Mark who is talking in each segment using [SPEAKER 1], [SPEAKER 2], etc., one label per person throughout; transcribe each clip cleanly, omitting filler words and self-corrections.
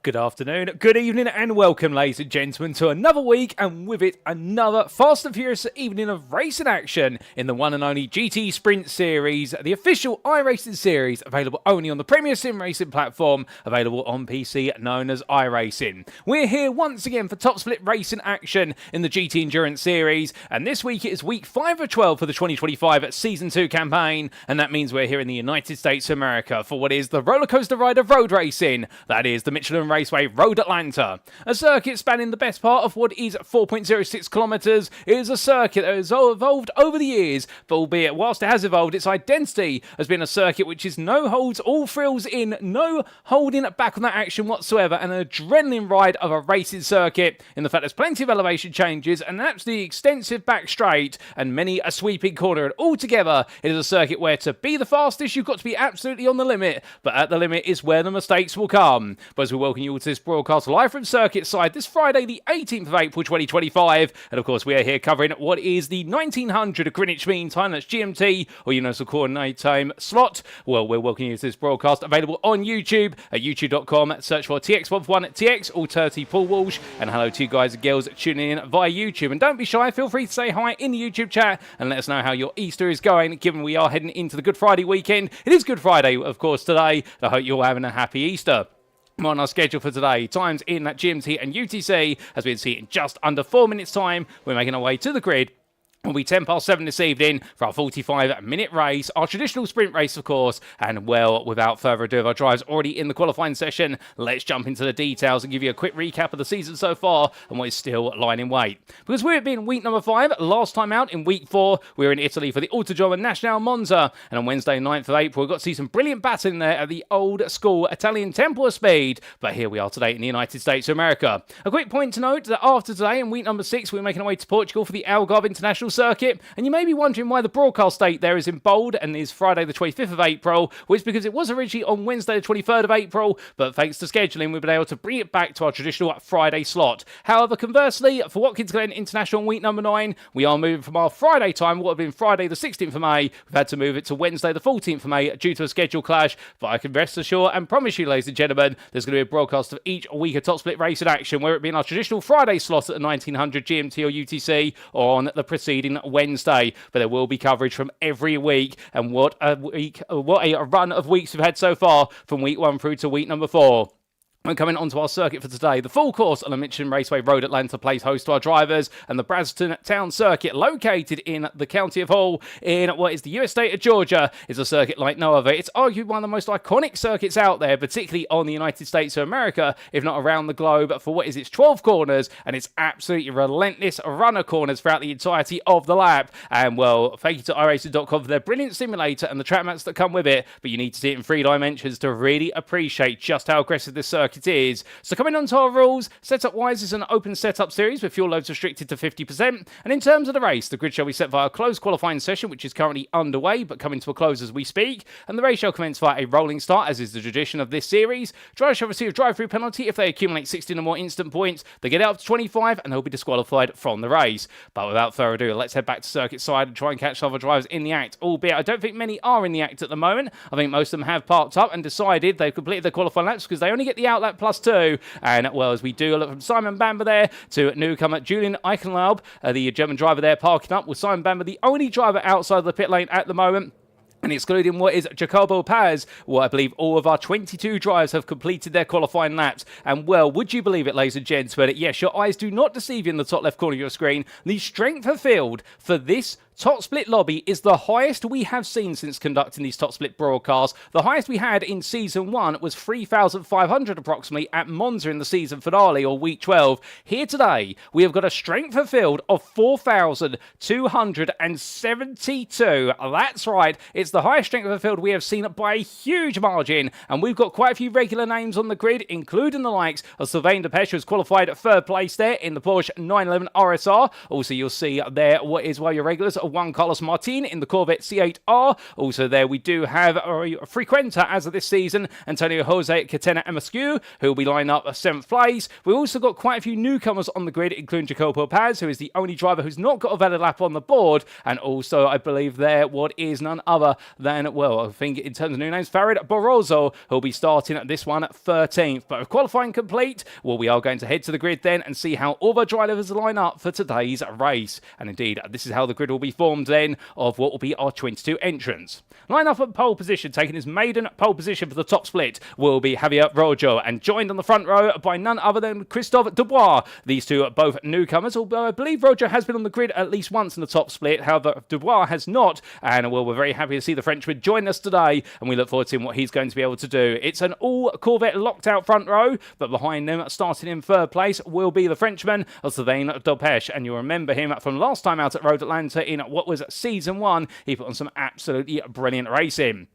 [SPEAKER 1] Good afternoon, good evening, and welcome, ladies and gentlemen, to another week, and with it, another fast and furious evening of racing action in the one and only GTE Sprint Series, the official iRacing series, available only on the premier sim racing platform, available on PC, known as iRacing. We're here once again for top split racing action in the GT Endurance Series, and this week it is week 5 of 12 for the 2025 Season 2 campaign, and that means we're here in the United States of America for what is the Rollercoaster ride of road racing, that is the Michelin Raceway Road Atlanta. A circuit spanning the best part of what is 4.06 kilometers. It is a circuit that has evolved over the years, but albeit whilst it has evolved, its identity has been a circuit which is no holds, all thrills in, no holding back on that action whatsoever, and an adrenaline ride of a racing circuit in the fact there's plenty of elevation changes, and absolutely extensive back straight, and many a sweeping corner, and altogether it is a circuit where to be the fastest you've got to be absolutely on the limit, but at the limit is where the mistakes will come. But as we welcome you all to this broadcast live from Circuit Side this Friday the 18th of April 2025, and of course we are here covering what is the 1900 Greenwich Mean Time, that's GMT, or Universal Coordinate Time slot. Well, we're welcoming you to this broadcast available on YouTube at youtube.com, search for TX11TX, all 30 Paul Walsh, and hello to you guys and girls tuning in via YouTube, and don't be shy, feel free to say hi in the YouTube chat and let us know how your Easter is going, given we are heading into the Good Friday weekend. It is Good Friday, of course, today. I hope you're all having a happy Easter. On our schedule for today, times in that GMT and UTC, as we can see in just under 4 minutes time, we're making our way to the grid. It'll be 10 past 7 this evening for our 45-minute race, our traditional sprint race, of course. And, well, without further ado, our drives already in the qualifying session, let's jump into the details and give you a quick recap of the season so far and what is still lying in wait. Because we've been week number 5, last time out in week 4, we were in Italy for the Autodromo Nacional Monza. And on Wednesday, 9th of April, we got to see some brilliant battling there at the old school Italian Temple of Speed. But here we are today in the United States of America. A quick point to note that after today, in week number 6, we're making our way to Portugal for the Algarve International Circuit, and you may be wondering why the broadcast date there is in bold and is Friday the 25th of April, which is because it was originally on Wednesday the 23rd of April, but thanks to scheduling we've been able to bring it back to our traditional Friday slot. However, conversely, for Watkins Glen International week number 9, we are moving from our Friday time, what would have been Friday the 16th of May, we've had to move it to Wednesday the 14th of May due to a schedule clash, but I can rest assured and promise you, ladies and gentlemen, there's going to be a broadcast of each week of top split race in action, whether it be in our traditional Friday slot at the 1900 GMT or UTC, or on the preceding Wednesday, but there will be coverage from every week, and what a run of weeks we've had so far from week 1 through to week number 4. We're coming onto our circuit for today. The full course on the Michelin Raceway Road Atlanta plays host to our drivers, and the Bradenton Town Circuit, located in the County of Hull, in what is the US state of Georgia, is a circuit like no other. It's arguably one of the most iconic circuits out there, particularly on the United States of America, if not around the globe, for what is its 12 corners, and its absolutely relentless run of corners throughout the entirety of the lap. And, well, thank you to iRacing.com for their brilliant simulator and the track mats that come with it, but you need to see it in 3 dimensions to really appreciate just how aggressive this circuit is. So coming on to our rules, setup wise is an open setup series with fuel loads restricted to 50%, and in terms of the race, the grid shall be set via a closed qualifying session which is currently underway but coming to a close as we speak, and the race shall commence via a rolling start as is the tradition of this series. Drivers shall receive a drive-through penalty if they accumulate 16 or more instant points. They get up to 25 and they'll be disqualified from the race. But without further ado, let's head back to circuit side and try and catch other drivers in the act, albeit I don't think many are in the act at the moment. I think most of them have parked up and decided they've completed their qualifying laps because they only get the outlap plus 2. And, well, as we do look from Simon Bamber there to newcomer Julian Eichenlaub, the German driver there parking up, with Simon Bamber the only driver outside of the pit lane at the moment. And excluding what is Jacobo Paz, well, I believe all of our 22 drivers have completed their qualifying laps. And, well, would you believe it, ladies and gentlemen? Yes, your eyes do not deceive you in the top left corner of your screen. The strength of field for this top split lobby is the highest we have seen since conducting these top split broadcasts. The highest we had in season 1 was 3,500 approximately at Monza in the season finale, or week 12. Here today, we have got a strength of field of 4,272. That's right, it's the highest strength of field we have seen by a huge margin, and we've got quite a few regular names on the grid, including the likes of Sylvain Depeche, who's qualified at 3rd place there in the Porsche 911 RSR. Also, you'll see there what is one of your regulars, Juan Carlos Martin in the Corvette C8R. Also there we do have a frequenter as of this season, Antonio Jose Catena Emascu, who will be lining up 7th place. We've also got quite a few newcomers on the grid, including Jacopo Paz, who is the only driver who's not got a valid lap on the board, and also I believe there what is none other than, well, I think in terms of new names, Farid Barroso, who'll be starting at this one at 13th. But with qualifying complete, well, we are going to head to the grid then and see how all the drivers line up for today's race. And indeed, this is how the grid will be formed then of what will be our 22 entrants. Line up at pole position, taking his maiden pole position for the top split, will be Javier Rojo, and joined on the front row by none other than Christophe Dubois. These two are both newcomers, although I believe Rojo has been on the grid at least once in the top split. However, Dubois has not, and well, we're very happy to see the Frenchman join us today, and we look forward to seeing what he's going to be able to do. It's an all Corvette locked out front row, but behind them, starting in third place, will be the Frenchman, Sylvain Dopeche, and you'll remember him from last time out at Road Atlanta in what was season 1. He put on some absolutely brilliant racing.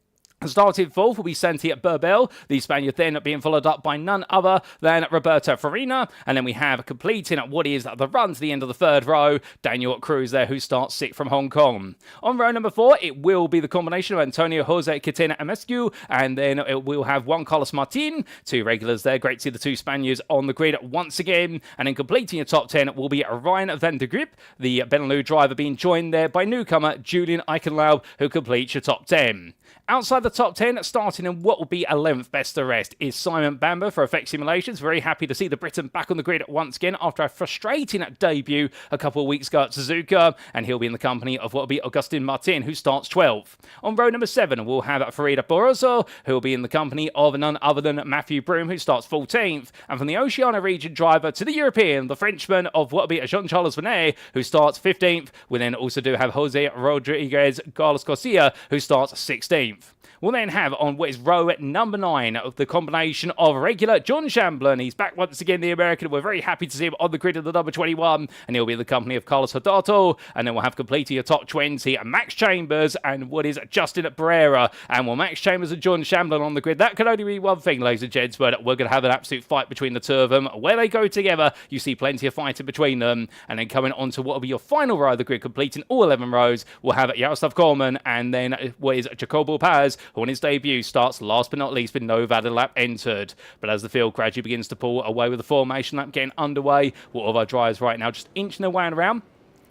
[SPEAKER 1] Starting fourth will be Santi Burbel, the Spaniard then being followed up by none other than Roberto Farina. And then we have completing what is the run to the end of the third row, Daniel Cruz there, who starts 6th from Hong Kong. On row number 4, it will be the combination of Antonio Jose Catena Amescu, and then it will have Juan Carlos Martin, 2 regulars there. Great to see the 2 Spaniards on the grid once again. And then completing your top 10 will be Ryan van der Grip, the Benelux driver, being joined there by newcomer Julian Eichenlaub, who completes your top 10. Outside the top 10, starting in what will be 11th best to rest, is Simon Bamber for Effect Simulations. Very happy to see the Briton back on the grid once again after a frustrating debut a couple of weeks ago at Suzuka, and he'll be in the company of what will be Augustin Martin, who starts 12th. On row number 7, we'll have Farida Boroso, who will be in the company of none other than Matthew Broom, who starts 14th. And from the Oceania region driver to the European, the Frenchman of what will be Jean-Charles Venet, who starts 15th. We then also do have Jose Rodriguez Carlos Garcia, who starts 16th. We'll then have on what is row number 9 of the combination of regular John Shamblin. He's back once again, the American. We're very happy to see him on the grid of the number 21, and he'll be in the company of Carlos Hodato. And then we'll have completing your top 20, Max Chambers and what is Justin Barrera. And while Max Chambers and John Shamblin on the grid, that can only be one thing, ladies and gents, but we're going to have an absolute fight between the two of them. Where they go together, you see plenty of fighting between them. And then coming on to what will be your final row of the grid, completing all 11 rows, we'll have Jaroslav Korman, and then what is Jacopo Paz, who on his debut starts last but not least with no valid lap entered. But as the field gradually begins to pull away with the formation lap getting underway, all of our drivers right now just inching their way around.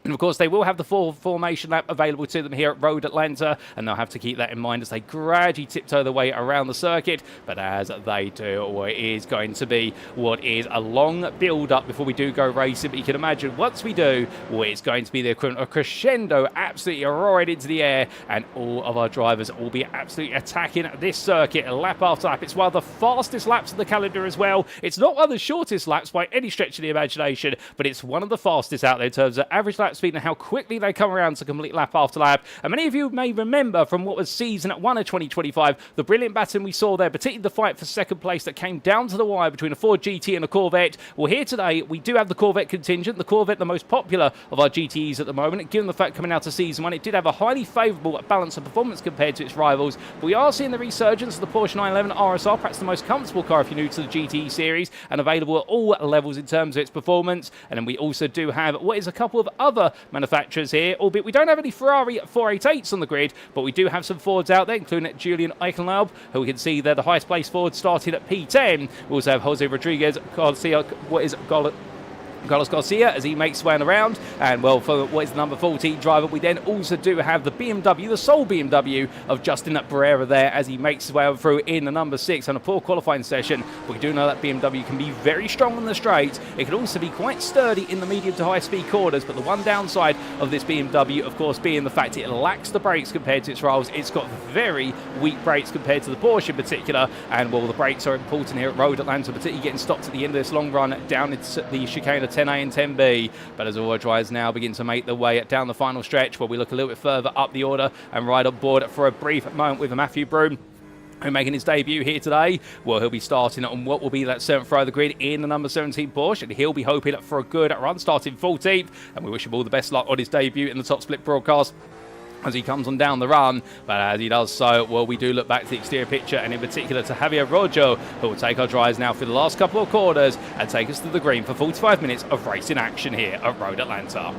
[SPEAKER 1] And of course, they will have the full formation lap available to them here at Road Atlanta, and they'll have to keep that in mind as they gradually tiptoe their way around the circuit. But as they do, it is going to be what is a long build-up before we do go racing. But you can imagine once we do, it's going to be the equivalent of crescendo, absolutely right into the air, and all of our drivers will be absolutely attacking this circuit lap after lap. It's one of the fastest laps of the calendar as well. It's not one of the shortest laps by any stretch of the imagination, but it's one of the fastest out there in terms of average lap speed and how quickly they come around to complete lap after lap. And many of you may remember from what was season 1 of 2025, the brilliant battling we saw there, particularly the fight for second place that came down to the wire between a Ford GT and a Corvette. Well, here today, we do have the Corvette contingent, the Corvette the most popular of our GTEs at the moment. Given the fact coming out of season 1, it did have a highly favourable balance of performance compared to its rivals. But we are seeing the resurgence of the Porsche 911 RSR, perhaps the most comfortable car if you're new to the GTE series, and available at all levels in terms of its performance. And then we also do have what is a couple of other manufacturers here, albeit we don't have any Ferrari 488s on the grid, but we do have some Fords out there, including Julian Eichenlaub, who we can see there, the highest placed Ford started at P10. We also have Jose Rodriguez Garcia, Carlos Garcia as he makes his way around. And well, for what is the number 14 driver, we then also do have the BMW, the sole BMW of Justin Barrera there as he makes his way through in the number 6 on a poor qualifying session. But we do know that BMW can be very strong on the straight. It can also be quite sturdy in the medium to high speed corners, but the one downside of this BMW, of course, being the fact it lacks the brakes compared to its rivals. It's got very weak brakes compared to the Porsche in particular, and well, the brakes are important here at Road Atlanta, particularly getting stopped at the end of this long run down into the chicane 10A and 10B. But as all our drivers now begin to make their way down the final stretch, where we look a little bit further up the order and ride on board for a brief moment with Matthew Broom, who's making his debut here today. Well, he'll be starting on what will be that 7th row of the grid in the number 17 Porsche, and he'll be hoping for a good run, starting 14th, and we wish him all the best luck on his debut in the top split broadcast as he comes on down the run. But as he does so, well, we do look back to the exterior picture, and in particular to Javier Rojo, who will take our drives now for the last couple of quarters and take us to the green for 45 minutes of racing action here at Road Atlanta.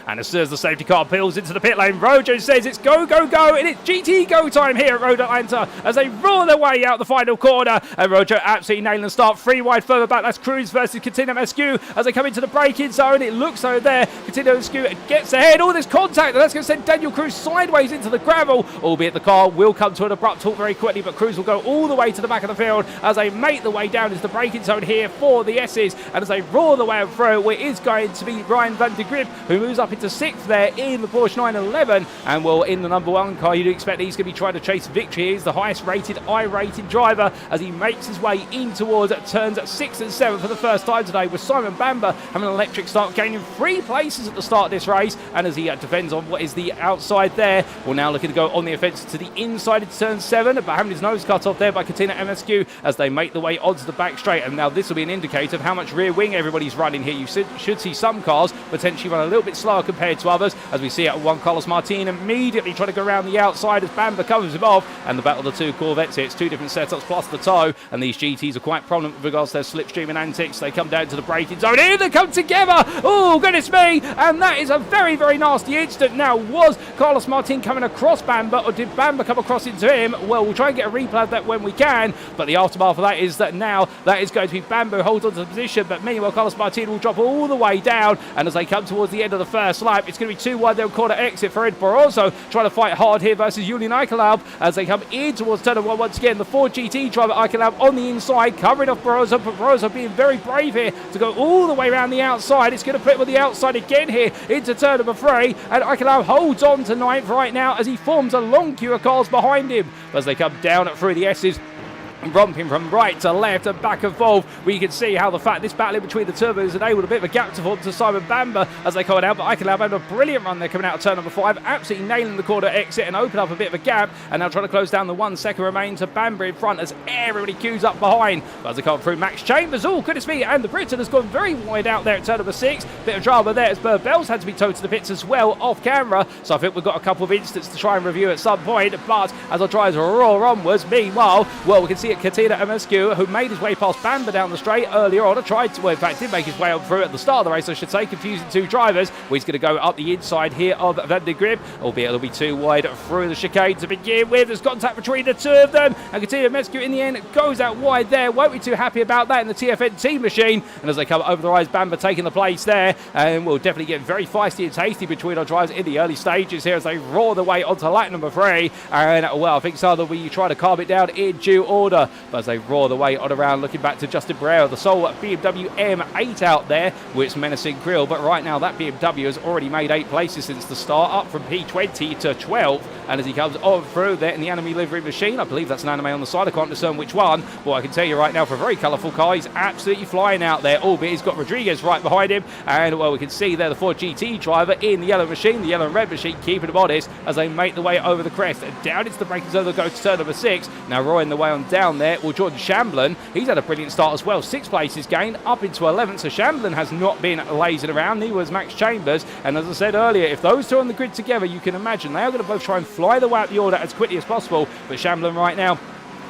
[SPEAKER 1] And as soon as the safety car peels into the pit lane, Rojo says it's go, go, go, and it's GTE go time here at Road Atlanta as they roar their way out the final corner. And Rojo absolutely nailing the start. 3 wide further back. That's Cruz versus Katina Mescu as they come into the braking zone. It looks over there. Katina Mescu gets ahead. All this contact, and that's going to send Daniel Cruz sideways into the gravel, albeit the car will come to an abrupt halt very quickly, but Cruz will go all the way to the back of the field as they make the way down into the braking zone here for the S's. And as they roar the way through, it is going to be Ryan van der Grip who moves up into 6th there in the Porsche 911. And well, in the number 1 car, you'd expect he's going to be trying to chase victory. He's the highest rated I-rated driver as he makes his way in towards turns 6 and 7 for the first time today, with Simon Bamber having an electric start, gaining 3 places at the start of this race. And as he defends on what is the outside there, we're now looking to go on the offensive to the inside into turn 7, but having his nose cut off there by Katina MSQ as they make the way onto the back straight. And now this will be an indicator of how much rear wing everybody's running here. You should see some cars potentially run a little bit slower compared to others, as we see at one Carlos Martin immediately trying to go around the outside as Bamber covers him off. And the battle of the 2 Corvettes here, it's 2 different setups plus the tow, and these GTs are quite prominent with regards to their slipstreaming antics. They come down to the braking zone, here they come together, oh goodness me, and that is a very, very nasty incident. Now, was Carlos Martin coming across Bamber, or did Bamber come across into him? Well, we'll try and get a replay of that when we can, but the aftermath of that is that now that is going to be Bamber who holds on to the position, but meanwhile Carlos Martin will drop all the way down, and as they come towards the end of the first lap, it's going to be 2 wide, they'll corner exit for Ed Barroso, trying to fight hard here versus Julian Eichelab as they come in towards turn 1 once again. The Ford GT driver Eichelab on the inside, covering off Barroso, but Barroso being very brave here to go all the way around the outside. It's going to put him on the outside again here into turn number 3, and Eichelab holds on to 9th right now as he forms a long queue of cars behind him as they come down through the S's, romping from right to left and back and forth. We can see how the fact this battle in between the turbos enabled a bit of a gap to form to Simon Bamber as they come out, but Eichelab had a brilliant run there coming out of turn number 5, absolutely nailing the corner exit and open up a bit of a gap, and now trying to close down the 1 second remain to Bamber in front as everybody queues up behind. But as they come through, Max Chambers, oh goodness me, and the Briton has gone very wide out there at turn number 6. Bit of drama there as Bell's had to be towed to the pits as well off camera, so I think we've got a couple of incidents to try and review at some point. But as our drivers roar onwards, meanwhile, well, we can see it Katina MSQ, who made his way past Bamber down the straight earlier on, tried to, well, in fact, did make his way up through at the start of the race, I should say, confusing 2 drivers. Well, he's going to go up the inside here of Van der Grip, albeit it'll be 2 wide through the chicane to begin with. There's contact between the 2 of them, and Katina MSQ in the end goes out wide there. Won't be too happy about that in the TFNT machine, and as they come over the rise, Bamber taking the place there, and we'll definitely get very feisty and tasty between our drivers in the early stages here as they roar their way onto lap number 3, and well, I think some of them try to calm it down in due order, but as they roar the way on around, looking back to Justin Barrera, the sole BMW M8 out there with its menacing grille, but right now that BMW has already made 8 places since the start, up from P20 to 12, and as he comes on through there in the anime livery machine, I believe that's an anime on the side, I can't discern which one, but I can tell you right now, for a very colourful car, he's absolutely flying out there, albeit he's got Rodriguez right behind him, and well, we can see there the Ford GT driver in the yellow machine, the yellow and red machine, keeping him honest as they make the way over the crest, and down into the braking zone, they'll go to turn number 6, now roaring the way on down there, well, Jordan Shamblin, he's had a brilliant start as well, 6 places gained, up into 11th, so Shamblin has not been lazing around, neither was Max Chambers, and as I said earlier, if those 2 on the grid together, you can imagine they are going to both try and fly the way out the order as quickly as possible, but Shamblin right now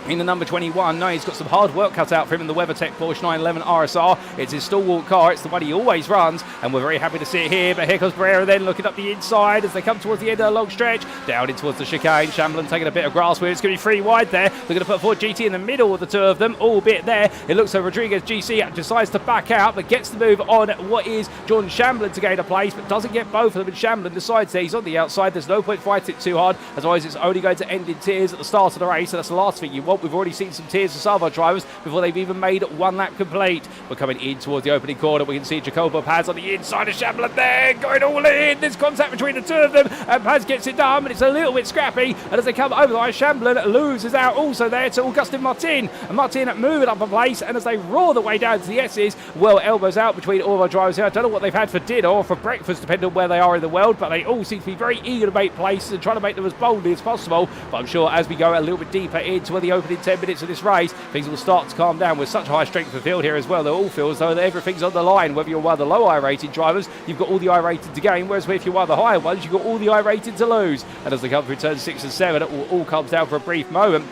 [SPEAKER 1] in the number 21, no, he's got some hard work cut out for him in the WeatherTech Porsche 911 RSR. It's his stalwart car, it's the one he always runs, and we're very happy to see it here. But here comes Barrera then looking up the inside as they come towards the end of the long stretch, down in towards the chicane. Shamblin taking a bit of grass with it. It's going to be 3 wide there. They're going to put Ford GT in the middle of the 2 of them, albeit there. It looks like Rodriguez GC decides to back out, but gets the move on what is Jordan Shamblin to gain a place, but doesn't get both of them, and Shamblin decides that he's on the outside. There's no point fighting it too hard, otherwise it's only going to end in tears at the start of the race, so that's the last thing you want. We've already seen some tears for some of our drivers before they've even made 1 lap complete. We're coming in towards the opening corner. We can see Jacobo Paz on the inside of Shamblin there, going all in. There's contact between the 2 of them, and Paz gets it done, but it's a little bit scrappy. And as they come over the line, Shamblin loses out also there to Augustin Martin. And Martin moving up a place, and as they roar the way down to the S's, well, elbows out between all of our drivers here. I don't know what they've had for dinner or for breakfast, depending on where they are in the world, but they all seem to be very eager to make places and try to make them as boldly as possible. But I'm sure as we go a little bit deeper into the opening 10 minutes of this race, things will start to calm down with such high strength of field here as well. They all feel as though everything's on the line. Whether you're one of the low I-rated drivers, you've got all the I-rated to gain, whereas if you're one of the higher ones, you've got all the I-rated to lose. And as they come through turns 6 and 7, it all comes down for a brief moment.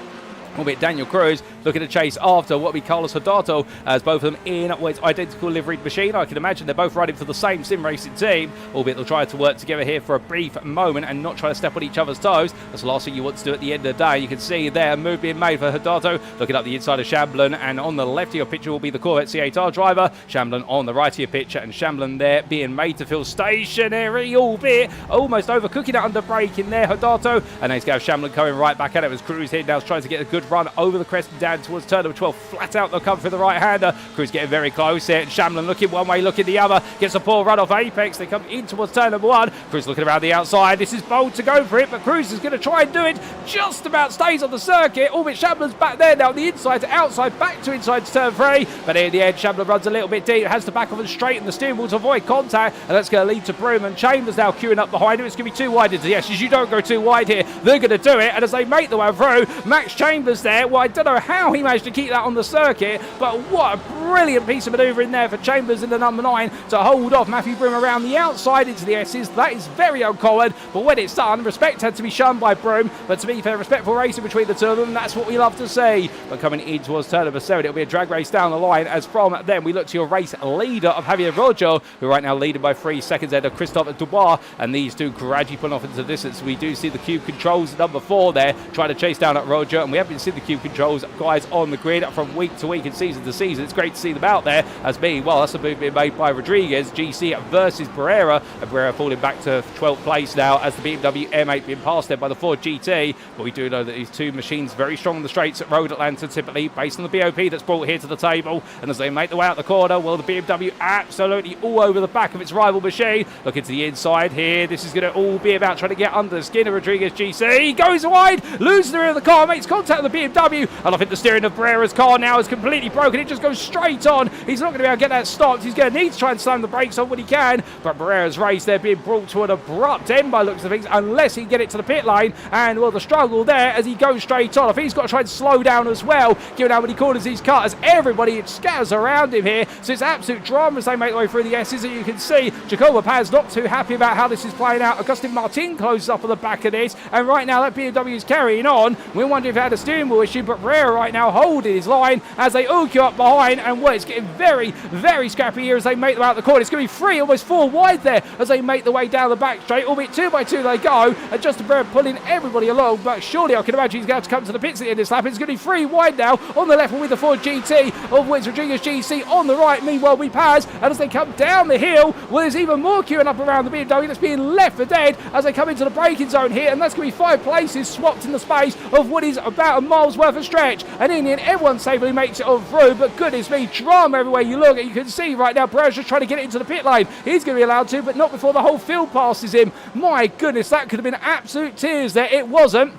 [SPEAKER 1] Albeit Daniel Cruz looking to chase after what will be Carlos Hodato, as both of them in what is identical liveried machine. I can imagine they're both riding for the same sim racing team, albeit they'll try to work together here for a brief moment and not try to step on each other's toes. That's the last thing you want to do at the end of the day. You can see there a move being made for Hodato, looking up the inside of Shamblin, and on the left of your picture will be the Corvette C8R driver, Shamblin on the right of your picture, and Shamblin there being made to feel stationary, albeit almost overcooking it under braking there, Hodato, and he's got Shamblin coming right back at it as Cruz here now is trying to get a good run over the crest and down towards turn number 12, flat out they'll come through the right-hander. Cruz getting very close here, and Shamblin looking one way, looking the other, gets a poor run off Apex, they come in towards turn number 1, Cruz looking around the outside, this is bold to go for it, but Cruz is going to try and do it, just about stays on the circuit, albeit Shamblin's back there now, the inside to outside, back to inside to turn 3, but in the end Shamblin runs a little bit deep, has to back off and straighten the steering wheel to avoid contact, and that's going to lead to Broom, and Chambers now queuing up behind him. It's going to be too wide into the S's. You don't go too wide here, they're going to do it, and as they make the way through, Max Chambers there, well, I don't know how he managed to keep that on the circuit, but what a brilliant piece of manoeuvring there for Chambers in the number 9 to hold off Matthew Broom around the outside into the S's. That is very uncommon, but when it's done, respect had to be shown by Broom, but to be fair, respectful racing between the two of them, that's what we love to see. But coming in towards turn number 7, it'll be a drag race down the line, as from then we look to your race leader of Javier Rojo, who right now leading by 3 seconds ahead of Christophe Dubois, and these two gradually put off into the distance. We do see the Cube Controls number 4 there trying to chase down at Roger, and we haven't seen the Cube Controls guys on the grid from week to week and season to season. It's great to see them out there, as being, well, that's a move being made by Rodriguez, GC versus Barrera, and Barrera falling back to 12th place now as the BMW M8 being passed there by the Ford GT, but we do know that these two machines very strong on the straights at Road Atlanta, typically based on the BOP that's brought here to the table, and as they make the way out the corner, well, the BMW absolutely all over the back of its rival machine. Look into the inside here, this is going to all be about trying to get under the skin of Rodriguez GC, goes wide, loses the rear of the car, makes contact with the BMW, and I think the steering of Barrera's car now is completely broken, it just goes straight on, he's not going to be able to get that stopped, he's going to need to try and slam the brakes on when he can, but Barrera's race there being brought to an abrupt end by looks of things, unless he can get it to the pit lane, and well, the struggle there as he goes straight on. I think he's got to try and slow down as well, given how many corners he's cut, as everybody scatters around him here, so it's absolute drama as they make their way through the S's, and you can see Jacobo Paz not too happy about how this is playing out. Agustin Martin closes up on the back of this, and right now that BMW is carrying on. We're wondering if it had a steering wheel issue, but Barrera right now holding his line as they all queue up behind, and well, it's getting very, very scrappy here as they make them out the corner. It's going to be 3, almost 4 wide there as they make the way down the back straight, albeit 2 by 2 they go, and Justin Barrera pulling everybody along, but surely I can imagine he's going to have to come to the pits at the end of this lap. It's going to be 3 wide now on the left with the Ford GT, of which Rodriguez GC on the right, meanwhile we Paz, and as they come down the hill, well, there's even more queuing up around the BMW that's being left for dead as they come into the braking zone here, and that's going to be 5 places swapped in the space of what is about a mile's worth of stretch, and in the end everyone safely makes it on through, but goodness me, drama everywhere you look, and you can see right now Barrera's just trying to get it into the pit lane. He's going to be allowed to, but not before the whole field passes him. My goodness, that could have been absolute tears there. It wasn't,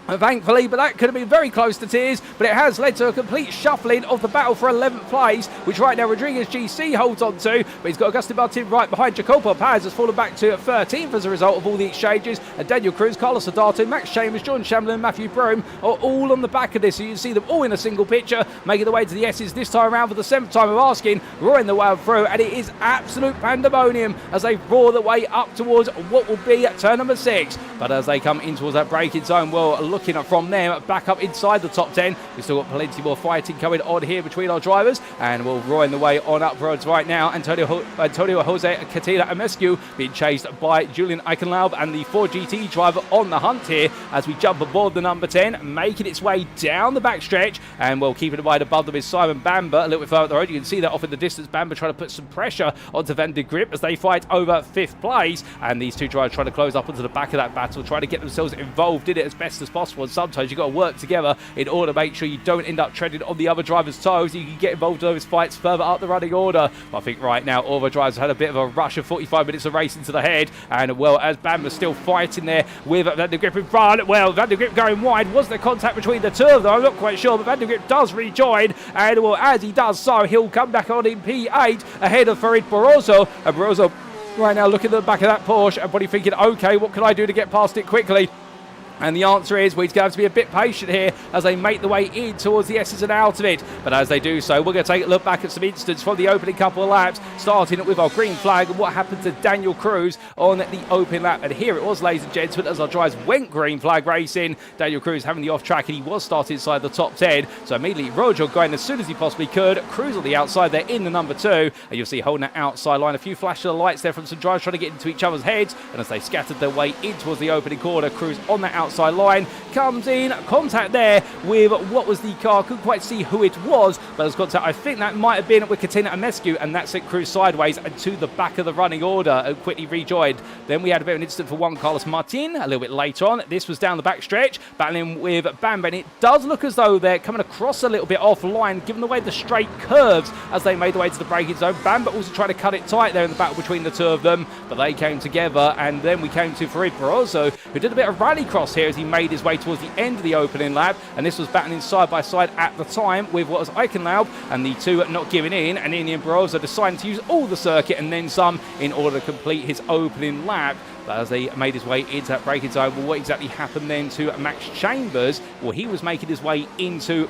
[SPEAKER 1] thankfully, but that could have been very close to tears, but it has led to a complete shuffling of the battle for 11th place, which right now Rodriguez GC holds on to, but he's got Agustin Martin right behind. Jacopo Paz has fallen back to 13th as a result of all the exchanges, and Daniel Cruz, Carlos Hodato, Max Chambers, Jordan Shamblin and Matthew Broom are all on the back of this, so you can see them all in a single picture, making their way to the S's this time around for the 7th time of asking, roaring the way through, and it is absolute pandemonium as they roar the way up towards what will be turn number 6, but as they come in towards that braking zone, well, looking from them back up inside the top 10, we've still got plenty more fighting coming on here between our drivers, and we're roaring the way on upwards right now. Antonio Jose Catila Amescu being chased by Julian Eichenlaub and the 4GT driver on the hunt here as we jump aboard the number 10, making its way down the backstretch, and we'll keep it wide above them is Simon Bamber a little bit further up the road. You can see that off in the distance, Bamber trying to put some pressure onto Van de Grip as they fight over 5th place, and these two drivers trying to close up onto the back of that battle, trying to get themselves involved in it as best as possible, and sometimes you've got to work together in order to make sure you don't end up treading on the other driver's toes. You can get involved in those fights further up the running order. But I think right now all the drivers had a bit of a rush of 45 minutes of racing to the head, and well, as Bamber's still fighting there with Van de Grip in front, well, Van de Grip going wide. Was there contact between the two of them? I'm not quite sure, but Van de Grip does rejoin, and well, as he does so, he'll come back on in P8 ahead of Farid Barroso, and Barroso right now looking at the back of that Porsche and probably thinking, okay, what can I do to get past it quickly? And the answer is we're going to have to be a bit patient here as they make the way in towards the S's and out of it. But as they do so, we're going to take a look back at some incidents from the opening couple of laps, starting with our green flag and what happened to Daniel Cruz on the opening lap. And here it was, ladies and gentlemen, as our drivers went green flag racing. Daniel Cruz having the off track, and he was starting inside the top 10. So immediately Rojo going as soon as he possibly could. Cruz on the outside there in the number 2. And you'll see holding that outside line. A few flashes of lights there from some drivers trying to get into each other's heads. And as they scattered their way in towards the opening corner, Cruz on that outside line comes in, contact there with what was the car. Couldn't quite see who it was, but as contact, I think that might have been with Katina Amescu, and that sent Cruz sideways and to the back of the running order and quickly rejoined. Then we had a bit of an incident for Juan Carlos Martin a little bit later on. This was down the back stretch, battling with Bamba, and it does look as though they're coming across a little bit offline, given the way the straight curves as they made their way to the braking zone. Bamba also tried to cut it tight there in the battle between the two of them, but they came together, and then we came to Farid Barroso, who did a bit of rallycross here as he made his way towards the end of the opening lap, and this was battling side by side at the time with what was Eichenlaub, and the two not giving in, and Indian Barroso deciding to use all the circuit and then some in order to complete his opening lap. But as they made his way into that braking zone, well, what exactly happened then to Max Chambers? Well, he was making his way into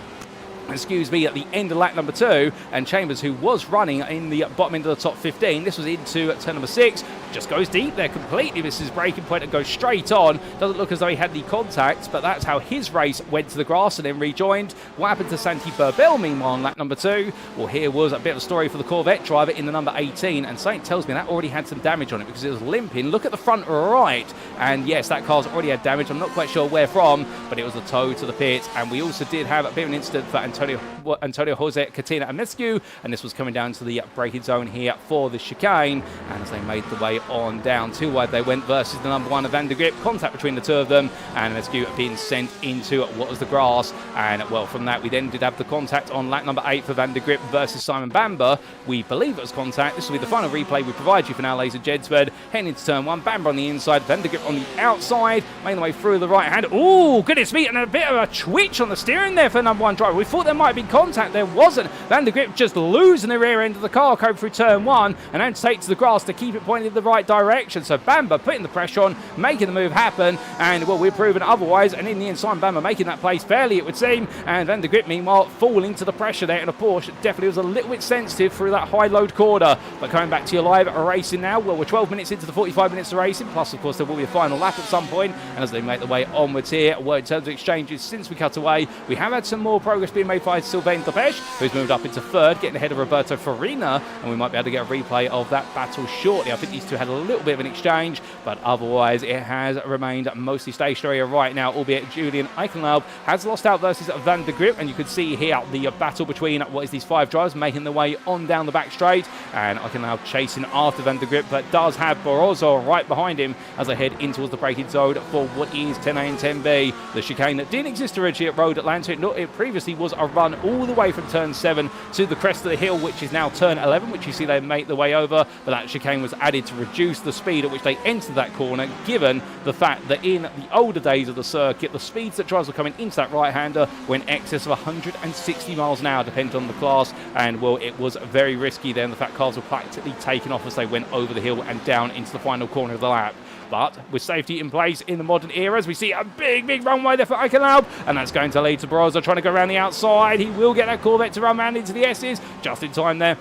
[SPEAKER 1] at the end of lap number 2, and Chambers, who was running in the bottom end of the top 15, this was into turn number 6, just goes deep there, completely misses his braking point and goes straight on. Doesn't look as though he had the contact, but that's how his race went to the grass and then rejoined. What happened to Santi Burbell, meanwhile, on lap number 2? Well, here was a bit of a story for the Corvette driver in the number 18, and something tells me that already had some damage on it because it was limping. Look at the front right, and yes, that car's already had damage. I'm not quite sure where from, but it was a tow to the pit. And we also did have a bit of an incident for Antonio Jose Katina Amescu, and this was coming down to the braking zone here for the chicane, and as they made the way on down, too wide they went versus the number 1 of Van der Grip. Contact between the two of them, and Amescu being sent into what was the grass. And well, from that we then did have the contact on lap number 8 for Van der Grip versus Simon Bamba. We believe it was contact. This will be the final replay we provide you for now, ladies and gentlemen. Heading into turn 1, Bamba on the inside, Van der Grip on the outside, making the way through the right hand. Oh, goodness me, and a bit of a twitch on the steering there for the number 1 driver. We thought there might have been contact, there wasn't. Van der Grip just losing the rear end of the car coming through turn 1, and then take to the grass to keep it pointed in the right direction. So Bamba putting the pressure on, making the move happen, and well, we're proving otherwise. And in the end, Simon Bamba making that place fairly, it would seem, and Van der Grip meanwhile falling to the pressure there in a Porsche. Definitely was a little bit sensitive through that high load corner. But coming back to your live racing now, well, we're 12 minutes into the 45 minutes of racing, plus of course there will be a final lap at some point, and as they make the way onwards here, well, in terms of exchanges since we cut away, we have had some more progress being made by Sylvain Depech, who's moved up into 3rd, getting ahead of Roberto Farina, and we might be able to get a replay of that battle shortly. I think these two had a little bit of an exchange, but otherwise it has remained mostly stationary right now, albeit Julian Eichenlaub has lost out versus Van der Grip, and you can see here the battle between what is these 5 drivers making their way on down the back straight, and Eichenlaub chasing after Van der Grip, but does have Barroso right behind him as they head in towards the braking zone for what is 10A and 10B. The chicane that didn't exist originally at Road Atlanta, it previously was a run all the way from turn 7 to the crest of the hill, which is now turn 11, which you see they make the way over, but that chicane was added to reduce the speed at which they entered that corner, given the fact that in the older days of the circuit, the speeds that drivers were coming into that right-hander were in excess of 160 miles an hour, depending on the class, and well, it was very risky then. The fact cars were practically taken off as they went over the hill and down into the final corner of the lap. But with safety in place in the modern era, as we see a big runway there for Eichenlaub, and that's going to lead to Barroso trying to go around the outside. He will get that Corvette to run around into the S's just in time there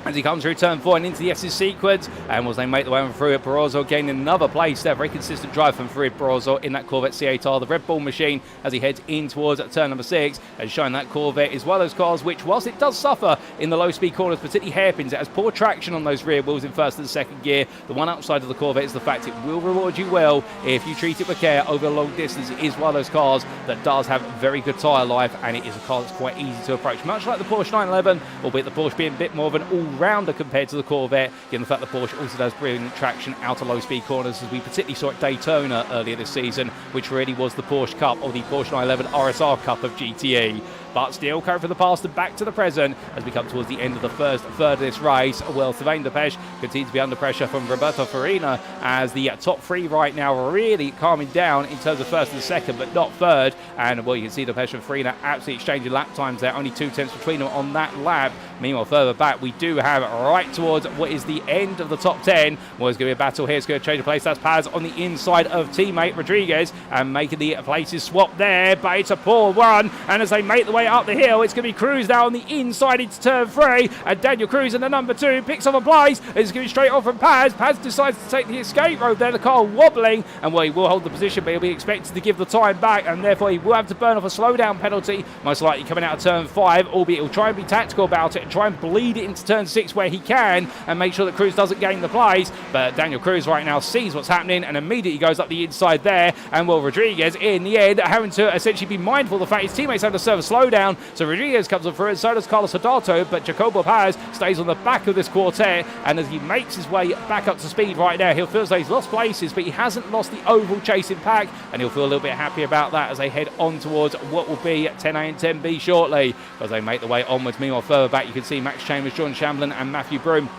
[SPEAKER 1] as he comes through turn 4 and into the S's sequence, and as they make the way on through it, Barroso gaining another place there. Very consistent drive from Farid Barroso in that Corvette C8R, the Red Bull machine, as he heads in towards turn number 6, and showing that Corvette is one of those cars which, whilst it does suffer in the low speed corners, particularly hairpins, it has poor traction on those rear wheels in 1st and 2nd gear. The one upside of the Corvette is the fact it will reward you well if you treat it with care over a long distance. It is one of those cars that does have very good tyre life, and it is a car that's quite easy to approach, much like the Porsche 911, albeit the Porsche being a bit more of an all-rounder compared to the Corvette, given the fact the Porsche also does brilliant traction out of low-speed corners, as we particularly saw at Daytona earlier this season, which really was the Porsche Cup, or the Porsche 911 RSR Cup of GTE. but still going for the past and back to the present as we come towards the end of the first third of this race. Well, Sylvain Depeche continues to be under pressure from Roberto Farina as the top three right now really calming down in terms of first and second, but not third. And well, you can see Depeche and Farina absolutely exchanging lap times there, only 2 tenths between them on that lap. Meanwhile, further back, we do have right towards what is the end of the top 10. Well, it's going to be a battle here. It's going to change of place. That's Paz on the inside of teammate Rodriguez and making the places swap there, but it's a poor run. And as they make the way up the hill, it's going to be Cruz now on the inside into turn 3. And Daniel Cruz in the number 2 picks up a place. It's going to be straight off from Paz. Paz decides to take the escape road there. The car wobbling. And well, he will hold the position, but he'll be expected to give the time back. And therefore, he will have to burn off a slowdown penalty, most likely coming out of turn 5, albeit he'll try and be tactical about it and try and bleed it into turn 6 where he can and make sure that Cruz doesn't gain the place. But Daniel Cruz right now sees what's happening and immediately goes up the inside there. And well, Rodriguez in the end having to essentially be mindful of the fact his teammates have to serve a slowdown. So Rodriguez comes on through and so does Carlos Hurtado, but Jacobo Paz stays on the back of this quartet. And as he makes his way back up to speed right now, he'll feel as though he's lost places, but he hasn't lost the overall chasing pack, and he'll feel a little bit happy about that as they head on towards what will be 10A and 10B shortly as they make the way onwards. Meanwhile, further back, you can see Max Chambers, John Shamblin and Matthew Broome,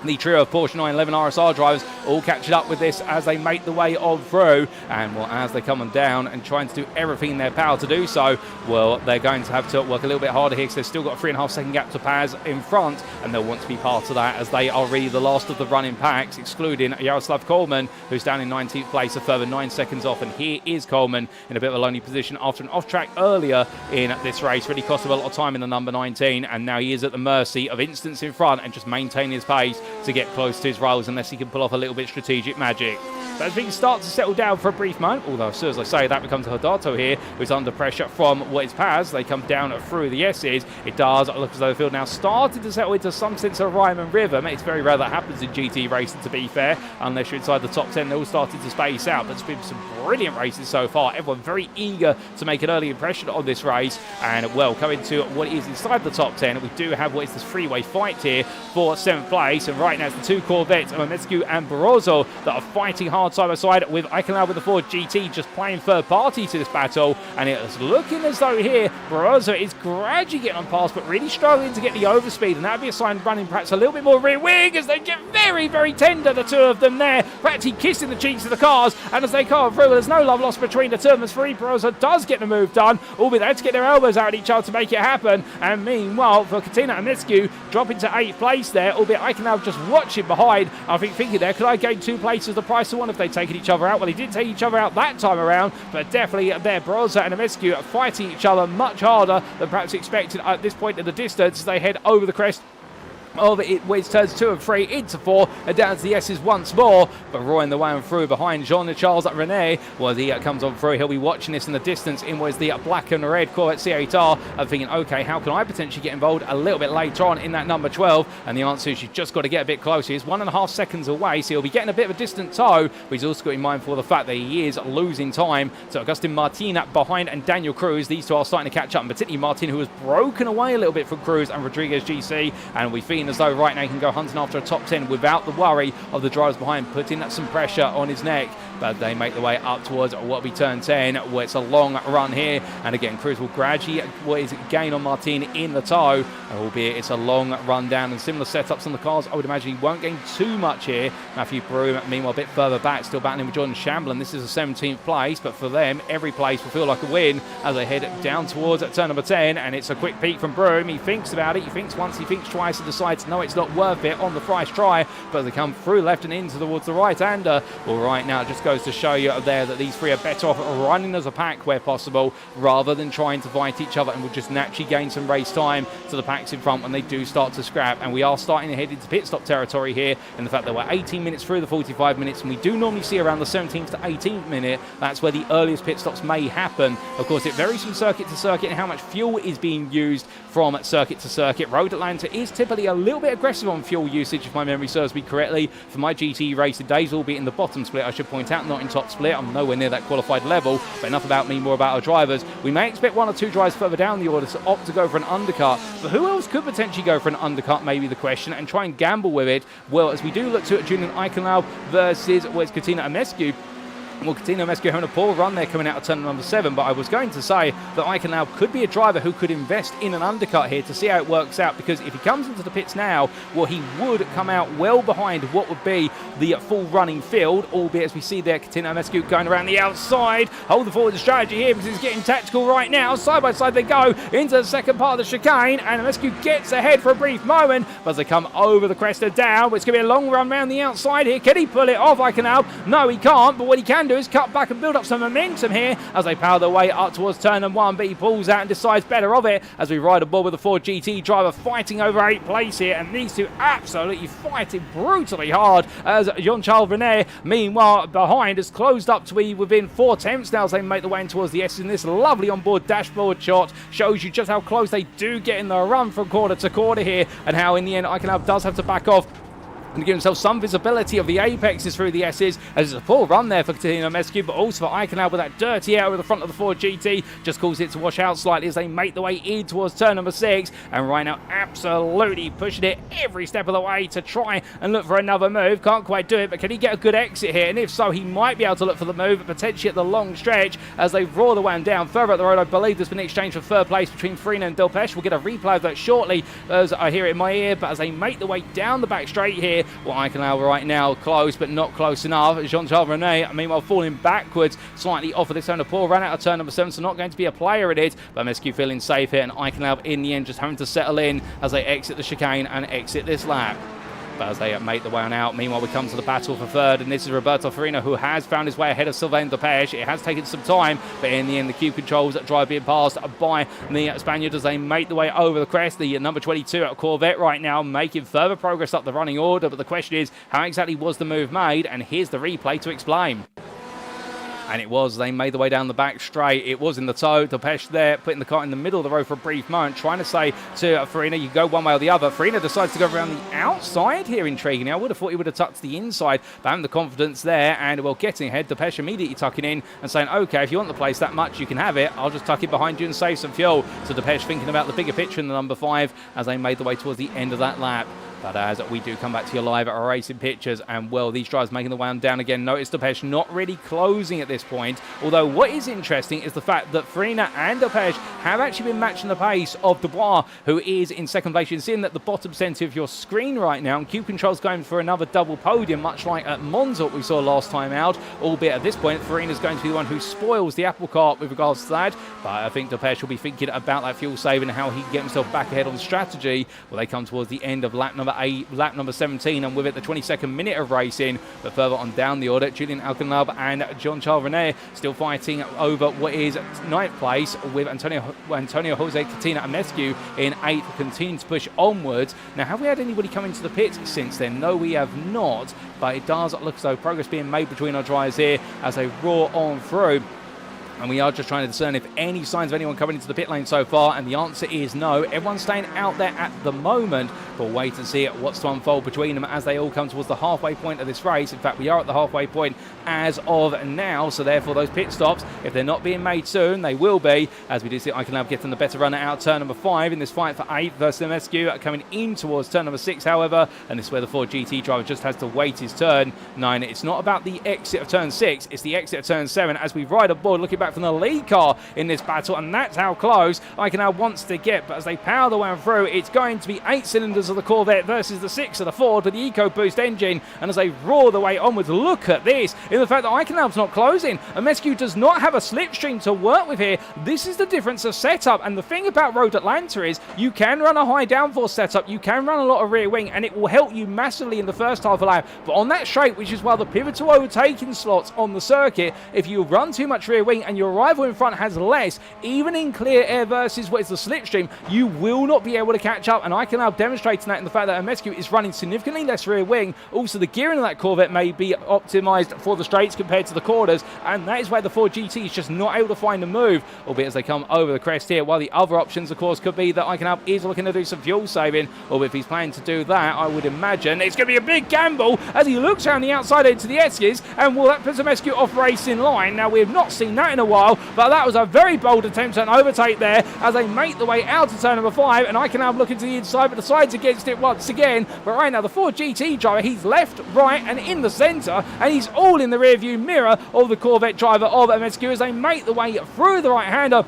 [SPEAKER 1] the trio of Porsche 911 RSR drivers, all catching up with this as they make the way on through. And well, as they come on down and trying to do everything in their power to do so, well, they're going to have to work a little bit harder here because they've still got a 3.5 second gap to Paz in front, and they'll want to be part of that as they are really the last of the running packs, excluding Jaroslav Coleman, who's down in 19th place, a further 9 seconds off. And here is Coleman in a bit of a lonely position after an off track earlier in this race. Really cost him a lot of time in the number 19, and now he is at the mercy of instance in front and just maintaining his pace to get close to his rivals unless he can pull off a little bit strategic magic. But as things start to settle down for a brief moment, although as soon as I say that becomes Hurtado here, who's under pressure from what is Paz, they come down through the S's. It does look as though the field now started to settle into some sense of rhyme and rhythm. It's very rare that happens in GT racing, to be fair, unless you're inside the top 10. They're all started to space out, but it's been some brilliant races so far. Everyone very eager to make an early impression on this race. And well, coming to what is inside the top 10, we do have what is this freeway fight here for 7th place. And right now it's the 2 Corvettes, Mamescu and Barroso, that are fighting hard side by side with Eichenlaub with the Ford GT just playing third party to this battle. And it's looking as though here Barroso is gradually getting on past, but really struggling to get the overspeed, and that'd be a sign running perhaps a little bit more rear wing as they get very, very tender, the two of them there, practically kissing the cheeks of the cars. And as they come through, there's no love lost between the two of them as Barroso does get the move done, albeit they had to get their elbows out at each other to make it happen. And meanwhile, for Katina and Mescu dropping to 8th place there, albeit Eichenlaub just watching behind, I think thinking there, could I gain 2 places the price of one if they taken each other out? Well, they did take each other out that time around, but definitely there, Barroso and Mescu fighting each other much harder than perhaps expected at this point in the distance as they head over the crest of it, which turns 2 and 3 into 4 and down to the S's once more. But roaring the way on through behind Jean-Charles René, well, he comes on through. He'll be watching this in the distance in was the black and red Corvette C8R and thinking, okay, how can I potentially get involved a little bit later on in that number 12? And the answer is you've just got to get a bit closer. He's 1.5 seconds away, so he'll be getting a bit of a distant tow, but he's also got to be mindful of the fact that he is losing time. So Agustin Martin behind and Daniel Cruz, these two are starting to catch up, and particularly Martin, who has broken away a little bit from Cruz and Rodriguez GC, and we're feeling as though right now he can go hunting after a top 10 without the worry of the drivers behind putting some pressure on his neck. But they make the way up towards what will be turn 10, where it's a long run here. And again, Cruz will gradually gain on Martin in the tow, albeit it's a long run down and similar setups on the cars. I would imagine he won't gain too much here. Matthew Broome, meanwhile, a bit further back, still battling with Jordan Shamblin. This is a 17th place, but for them, every place will feel like a win as they head down towards turn number 10. And it's a quick peek from Broome. He thinks about it. He thinks once, he thinks twice, and decides, no, it's not worth it on the first try. But as they come through left and into towards the right-hander, well, right now it just goes to show you there that these three are better off running as a pack where possible rather than trying to fight each other, and will just naturally gain some race time to the packs in front when they do start to scrap. And we are starting to head into pit stop territory here, and the fact that we're 18 minutes through the 45 minutes, and we do normally see around the 17th to 18th minute, that's where the earliest pit stops may happen. Of course, it varies from circuit to circuit and how much fuel is being used from circuit to circuit. Road Atlanta is typically a little bit aggressive on fuel usage, if my memory serves me correctly, for my GT racing days, albeit in the bottom split, I should point out, not in top split. I'm nowhere near that qualified level, but enough about me, more about our drivers. We may expect 1 or 2 drivers further down the order to opt to go for an undercut, but who else could potentially go for an undercut, may be the question, and try and gamble with it? Well, as we do look to Julian Eichenlaub versus Katina Amescu, Well, Catino Mescu having a poor run there coming out of turn number 7, but I was going to say that Iconalb could be a driver who could invest in an undercut here to see how it works out, because if he comes into the pits now, well, he would come out well behind what would be the full running field, albeit as we see there, Catino Mescu going around the outside. Hold the forward strategy here because he's getting tactical right now. Side by side they go into the second part of the chicane, and Mescu gets ahead for a brief moment, but as they come over the crest of down, it's going to be a long run around the outside here. Can he pull it off, Iconalb? No, he can't, but what he can do is cut back and build up some momentum here as they power their way up towards turn number 1, but he pulls out and decides better of it as we ride aboard with the Ford GT driver fighting over 8th place here, and these two absolutely fighting brutally hard as Jean-Charles René, meanwhile, behind has closed up to be within 4 tenths now as they make the way in towards the S, and this lovely onboard dashboard shot shows you just how close they do get in the run from quarter to quarter here, and how in the end Iconalb does have to back off and give himself some visibility of the apexes through the S's, as it's a poor run there for Catino Mescu, but also for Iconalb with that dirty air over the front of the Ford GT, just causes it to wash out slightly as they make the way in towards turn number 6, and right now absolutely pushing it every step of the way to try and look for another move. Can't quite do it, but can he get a good exit here? And if so, he might be able to look for the move, potentially at the long stretch as they roar the one down. Further up the road, I believe there's been an exchange for third place between Farina and Delpeche. We'll get a replay of that shortly as I hear it in my ear, but as they make the way down the back straight here, well, Iconalb right now close, but not close enough. Jean-Charles René, meanwhile, falling backwards slightly off of this turn. A poor run out of turn number 7, so not going to be a player in it, but Mescu feeling safe here, and Iconalb in the end just having to settle in as they exit the chicane and exit this lap. But as they make the way on out, meanwhile, we come to the battle for third, and this is Roberto Farina, who has found his way ahead of Sylvain Delpeche. It has taken some time, but in the end, the cube controls that drive being passed by the Spaniard as they make the way over the crest. The number 22 at Corvette right now making further progress up the running order, but the question is, how exactly was the move made? And here's the replay to explain. And it was, they made the way down the back straight. It was in the toe. Delpeche there, putting the car in the middle of the road for a brief moment, trying to say to Farina, you go one way or the other. Farina decides to go around the outside here, intriguingly. I would have thought he would have tucked the inside, but having the confidence there, and well, getting ahead, Delpeche immediately tucking in and saying, okay, if you want the place that much, you can have it. I'll just tuck it behind you and save some fuel. So Delpeche thinking about the bigger picture in the number 5 as they made the way towards the end of that lap. But as we do come back to you live at our racing pictures, and well, these drivers making the way on down again. Notice Delpeche not really closing at this point. Although what is interesting is the fact that Farina and Delpeche have actually been matching the pace of Dubois, who is in second place. You can see him at the bottom centre of your screen right now, and Cube Control's going for another double podium, much like at Monza what we saw last time out. Albeit at this point, Farina's going to be the one who spoils the apple cart with regards to that. But I think Delpeche will be thinking about that fuel saving and how he can get himself back ahead on strategy. Well, they come towards the end of lap number 17, and with it the 22nd minute of racing. But further on down the order, Julian Iconalb and Jean-Charles René still fighting over what is 9th place, with Antonio Jose Catino Mescu in 8th, continuing to push onwards. Now, have we had anybody come into the pits since then? No, we have not, but it does look as though progress being made between our drivers here as they roar on through. And we are just trying to discern if any signs of anyone coming into the pit lane so far, and the answer is no. Everyone's staying out there at the moment, but we'll wait and see what's to unfold between them as they all come towards the halfway point of this race. In fact, we are at the halfway point as of now, so therefore those pit stops, if they're not being made soon, they will be, as we do see Iconalb getting the better runner out turn number 5 in this fight for 8th versus Mescu, coming in towards turn number 6, however, and this is where the Ford GT driver just has to wait his turn. 9, it's not about the exit of turn 6, it's the exit of turn 7 as we ride aboard, looking back from the lead car in this battle, and that's how close Iconalb wants to get. But as they power the way through, it's going to be 8 cylinders of the Corvette versus the 6 of the Ford with the EcoBoost engine, and as they roar the way onwards, look at this, in the fact that Iconalb's not closing, and Mescu does not have a slipstream to work with here. This is the difference of setup, and the thing about Road Atlanta is you can run a high downforce setup, you can run a lot of rear wing, and it will help you massively in the first half of the lap, but on that straight, which is one of the pivotal overtaking slots on the circuit, if you run too much rear wing and your rival in front has less, even in clear air versus what is the slipstream, you will not be able to catch up, and Iconalb demonstrating that in the fact that Mescu is running significantly less rear wing. Also, the gearing of that Corvette may be optimised for the straights compared to the corners, and that is where the Ford GT is just not able to find a move, albeit as they come over the crest here, while the other options, of course, could be that Iconalb is looking to do some fuel saving, or if he's planning to do that, I would imagine it's going to be a big gamble as he looks around the outside into the S's, and will that put Mescu off racing line? Now, we have not seen that in a while, but that was a very bold attempt at an overtake there as they make the way out to turn number 5, and Iconalb looking to the inside, but decides again against it once again. But right now, the Ford GT driver, he's left, right, and in the centre, and he's all in the rearview mirror of the Corvette driver of MSQ as they make the way through the right-hander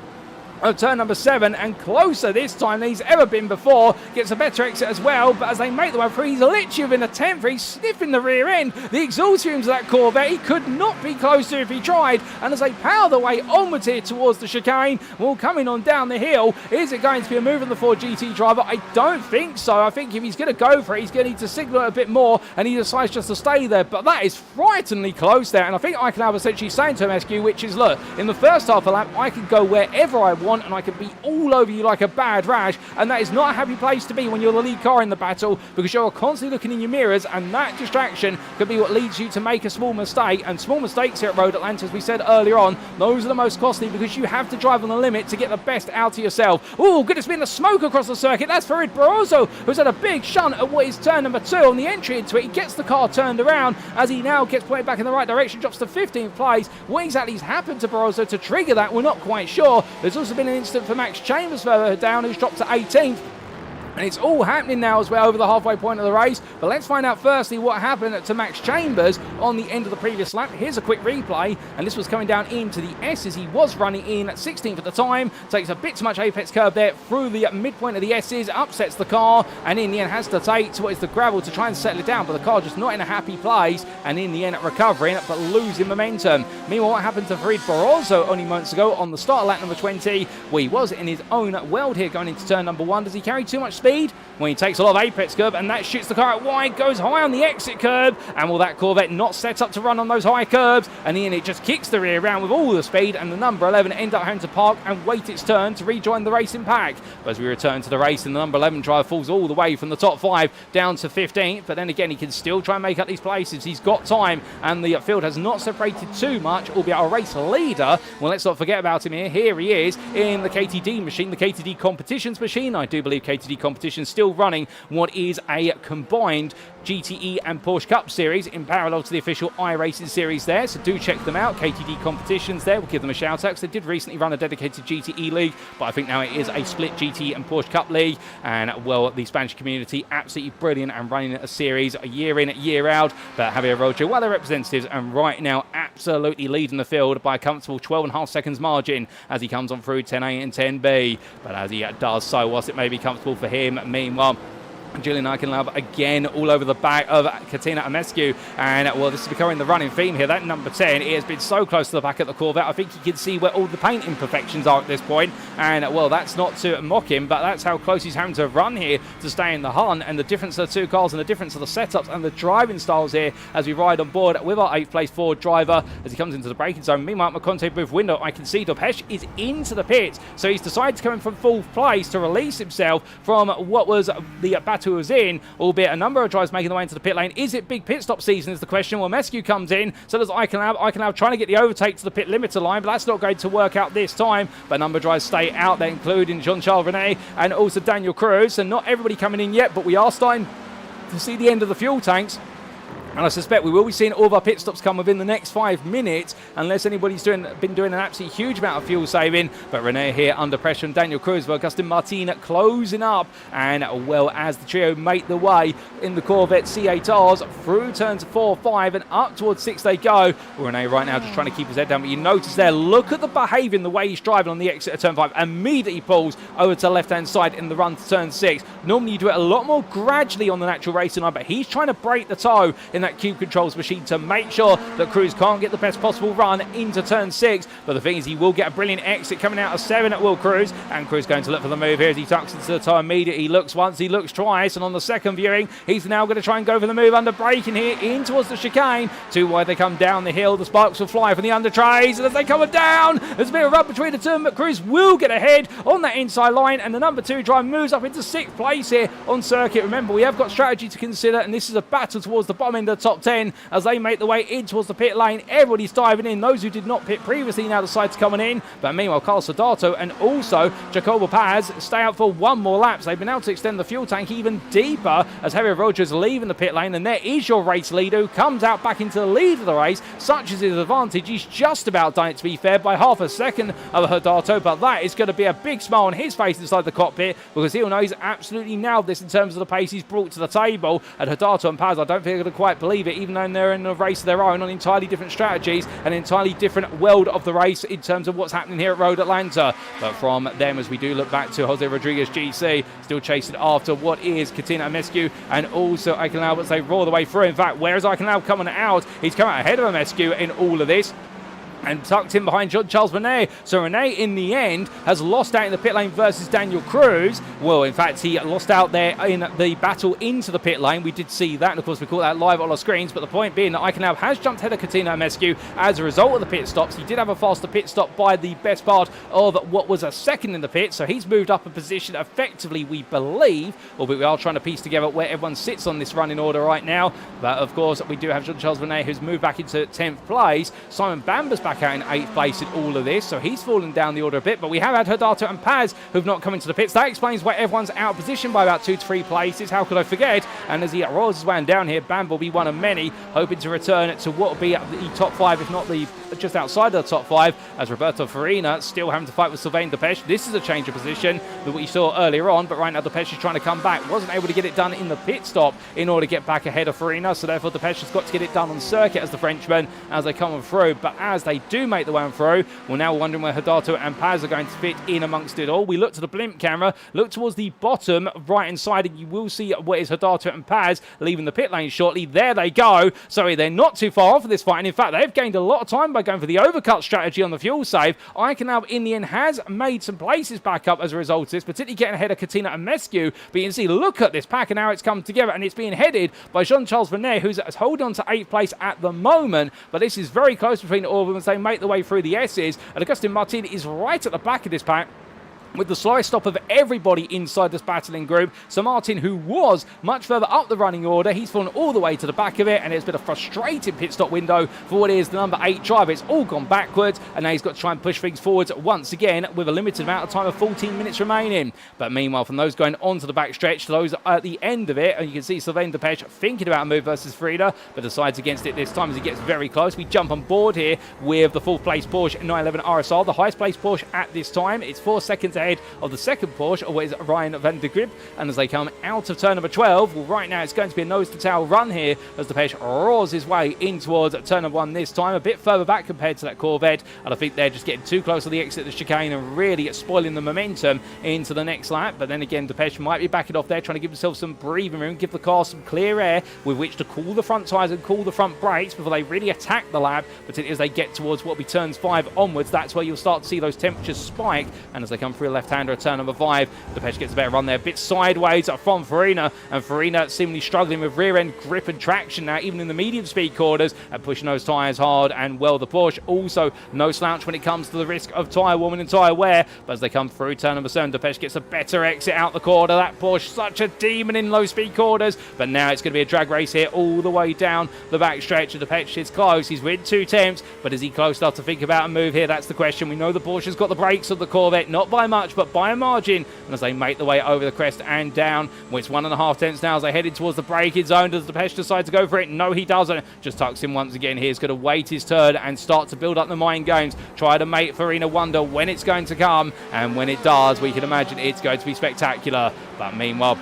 [SPEAKER 1] of turn number 7, and closer this time than he's ever been before. Gets a better exit as well, but as they make the way through, he's literally within a tenth. He's sniffing the rear end. The exhaust fumes of that Corvette, he could not be closer if he tried. And as they power the way onwards here towards the chicane, well, coming on down the hill, is it going to be a move on the Ford GT driver? I don't think so. I think if he's going to go for it, he's going to need to signal it a bit more, and he decides just to stay there. But that is frighteningly close there, and I think I can have essentially saying to MSQ, which is, look, in the first half of the lap, I can go wherever I want, and I can be all over you like a bad rash, and that is not a happy place to be when you're the lead car in the battle, because you're constantly looking in your mirrors, and that distraction could be what leads you to make a small mistake. And small mistakes here at Road Atlanta, as we said earlier on, those are the most costly, because you have to drive on the limit to get the best out of yourself. Oh, goodness me, the smoke across the circuit. That's Farid Barroso, who's had a big shunt at what is turn number 2 on the entry into it. He gets the car turned around as he now gets pointed back in the right direction, drops to 15th place. What exactly has happened to Barroso to trigger that, we're not quite sure. There's also been an incident for Max Chambers further down, who's dropped to 18th. And it's all happening now as we're over the halfway point of the race. But let's find out firstly what happened to Max Chambers on the end of the previous lap. Here's a quick replay, and this was coming down into the S's. He was running in at 16th at the time. Takes a bit too much apex curb there through the midpoint of the S's, upsets the car, and in the end has to take to what is the gravel to try and settle it down. But the car just not in a happy place, and in the end recovering but losing momentum. Meanwhile, what happened to Farid Barroso only moments ago on the start of lap number 20? Well, he was in his own world here going into turn number 1. Does he carry too much speed? When he takes a lot of apex curb, and that shoots the car out wide, goes high on the exit curb, and will that Corvette not set up to run on those high curbs? And in it just kicks the rear round with all the speed, and the number 11 end up having to park and wait its turn to rejoin the racing pack. But as we return to the race, and the number 11 driver falls all the way from the top 5 down to 15th, but then again he can still try and make up these places. He's got time, and the field has not separated too much, albeit our race leader, well, let's not forget about him here. Here he is in the KTD machine, the KTD competitions machine. I do believe KTD competitions still running what is a combined GTE and Porsche Cup series in parallel to the official iRacing series there, so do check them out. KTD competitions there, we'll give them a shout out because they did recently run a dedicated GTE league, but I think now it is a split GTE and Porsche Cup league. And well, the Spanish community absolutely brilliant and running a series year in year out. But Javier Roger, well, they're representatives, and right now absolutely leading the field by a comfortable 12.5 seconds margin as he comes on through 10A and 10B. But as he does so, whilst it may be comfortable for him, meanwhile Julian Eichenlaub again all over the back of Katina Amescu, and well, this is becoming the running theme here. That number 10, it has been so close to the back of the Corvette, I think you can see where all the paint imperfections are at this point, and well, that's not to mock him, but that's how close he's having to run here to stay in the hunt. And the difference of the two cars and the difference of the setups and the driving styles here as we ride on board with our 8th place Ford driver as he comes into the braking zone. Meanwhile, at McConaughey booth window, I can see Dopesh is into the pit, so he's decided to come in from 4th place to release himself from what was the battle he was in, albeit a number of drivers making their way into the pit lane. Is it big pit stop season is the question. Well, Mescu comes in, so does Eichenlaub trying to get the overtake to the pit limiter line, but that's not going to work out this time. But a number of drivers stay out there, including Jean-Charles René and also Daniel Cruz. So not everybody coming in yet, but we are starting to see the end of the fuel tanks. And I suspect we will be seeing all of our pit stops come within the next 5 minutes, unless anybody's been doing an absolutely huge amount of fuel saving. But René here under pressure, and Daniel Cruz, well, Augustin Martin closing up. And well, as the trio make the way in the Corvette C8Rs through turns 4, 5, and up towards 6 they go. René right now just trying to keep his head down. But you notice there, look at the behaviour and the way he's driving on the exit of turn 5. Immediately pulls over to the left-hand side in the run to turn 6. Normally you do it a lot more gradually on the natural racing line, but he's trying to break the toe in that cube controls machine to make sure that Cruz can't get the best possible run into turn 6. But the thing is, he will get a brilliant exit coming out of 7 at Will Cruz, and Cruz going to look for the move here as he tucks into the toe immediately. He looks once, he looks twice, and on the second viewing he's now going to try and go for the move under braking here in towards the chicane. Too wide, they come down the hill. The sparks will fly from the under trays, and as they come down, there's a bit of rub between the two, but Cruz will get ahead on that inside line, and the number 2 driver moves up into 6th place here on circuit. Remember, we have got strategy to consider, and this is a battle towards the bottom end the top 10 as they make the way in towards the pit lane. Everybody's diving in. Those who did not pit previously now decide to come in. But meanwhile, Carlos Sodato and also Jacobo Paz stay out for one more lap. So they've been able to extend the fuel tank even deeper as Javier Rogers leaving the pit lane. And there is your race leader who comes out back into the lead of the race. Such is his advantage. He's just about done it, to be fair, by half a second of Sodato. But that is going to be a big smile on his face inside the cockpit because he'll know he's absolutely nailed this in terms of the pace he's brought to the table. And Sodato and Paz, I don't think they're going to quite believe it, even though they're in a race of their own on entirely different strategies, an entirely different world of the race in terms of what's happening here at Road Atlanta. But from them, as we do look back to Jose Rodriguez GC, still chasing after what is Katina Amescu and also Aikenlau, but they roar the way through. In fact, where is Aikenlau coming out? He's come out ahead of Amescu in all of this, and tucked in behind Jean-Charles René. So René, in the end, has lost out in the pit lane versus Daniel Cruz. Well, in fact, he lost out there in the battle into the pit lane. We did see that, and of course, we caught that live on our screens. But the point being that Aikenau has jumped ahead of Katina Amescu as a result of the pit stops. He did have a faster pit stop by the best part of what was a second in the pit. So he's moved up a position effectively, we believe, albeit we are trying to piece together where everyone sits on this running order right now. But of course, we do have Jean-Charles René, who's moved back into 10th place. Simon Bamber's back out in 8th place in all of this, so he's fallen down the order a bit. But we have had Sodato and Paz who've not come into the pits. That explains why everyone's out of position by about 2 to 3 places. How could I forget? And as he rolls his way down here, Bam will be one of many, hoping to return to what will be the top 5, if not the just outside of the top 5, as Roberto Farina still having to fight with Sylvain Depeche. This is a change of position with what you saw earlier on, but right now Depeche is trying to come back. Wasn't able to get it done in the pit stop in order to get back ahead of Farina, so therefore Depeche has got to get it done on circuit as the Frenchman as they come through. But as they do make the way through, we're now wondering where Sodato and Paz are going to fit in amongst it all. We look to the blimp camera, look towards the bottom right hand side, and you will see where is Sodato and Paz leaving the pit lane shortly. There they go. So they're not too far off of this fight, and in fact they've gained a lot of time by going for the overcut strategy on the fuel save. Aikenau in the end has made some places back up as a result of this, particularly getting ahead of Katina Amescu. But you can see, look at this pack and how it's come together, and it's being headed by Jean-Charles René, who's holding on to 8th place at the moment. But this is very close between all of them as they make the way through the S's, and Agustin Martin is right at the back of this pack with the slowest stop of everybody inside this battling group. So Martin, who was much further up the running order, he's fallen all the way to the back of it, and it's been a frustrating pit stop window for what is the number 8 driver. It's all gone backwards, and now he's got to try and push things forwards once again with a limited amount of time of 14 minutes remaining. But meanwhile, from those going onto the back stretch to those at the end of it, and you can see Sylvain Depeche thinking about a move versus Frida, but decides against it this time as he gets very close. We jump on board here with the 4th place Porsche 911 RSR, the highest placed Porsche at this time. It's 4 seconds ahead of the second Porsche, always Ryan van der Grip. And as they come out of turn number 12, well, right now it's going to be a nose-to-tail run here as Depeche roars his way in towards turn number 1 this time, a bit further back compared to that Corvette. And I think they're just getting too close to the exit of the chicane and really spoiling the momentum into the next lap. But then again, Depeche might be backing off there, trying to give themselves some breathing room, give the car some clear air with which to cool the front tyres and cool the front brakes before they really attack the lap. But as they get towards what will be turns 5 onwards, that's where you'll start to see those temperatures spike. And as they come through a left-hander at turn number 5, Depeche gets a better run there, a bit sideways from Farina, and Farina seemingly struggling with rear-end grip and traction now, even in the medium-speed corners, and pushing those tyres hard. And well, the Porsche also no slouch when it comes to the risk of tyre warming and tyre wear. But as they come through turn number 7, Depeche gets a better exit out the corner. That Porsche, such a demon in low-speed corners, but now it's going to be a drag race here all the way down the back stretch. Depeche is close. He's within 2 tenths, but is he close enough to think about a move here? That's the question. We know the Porsche's got the brakes of the Corvette, not by much, but by a margin. And as they make the way over the crest and down, well, it's 1.5 tenths now as they headed towards the braking zone. Does Depeche decide to go for it? No, he doesn't. Just tucks in once again. He's going to wait his turn and start to build up the mind games. Try to make Farina wonder when it's going to come, and when it does, we can imagine it's going to be spectacular. But meanwhile,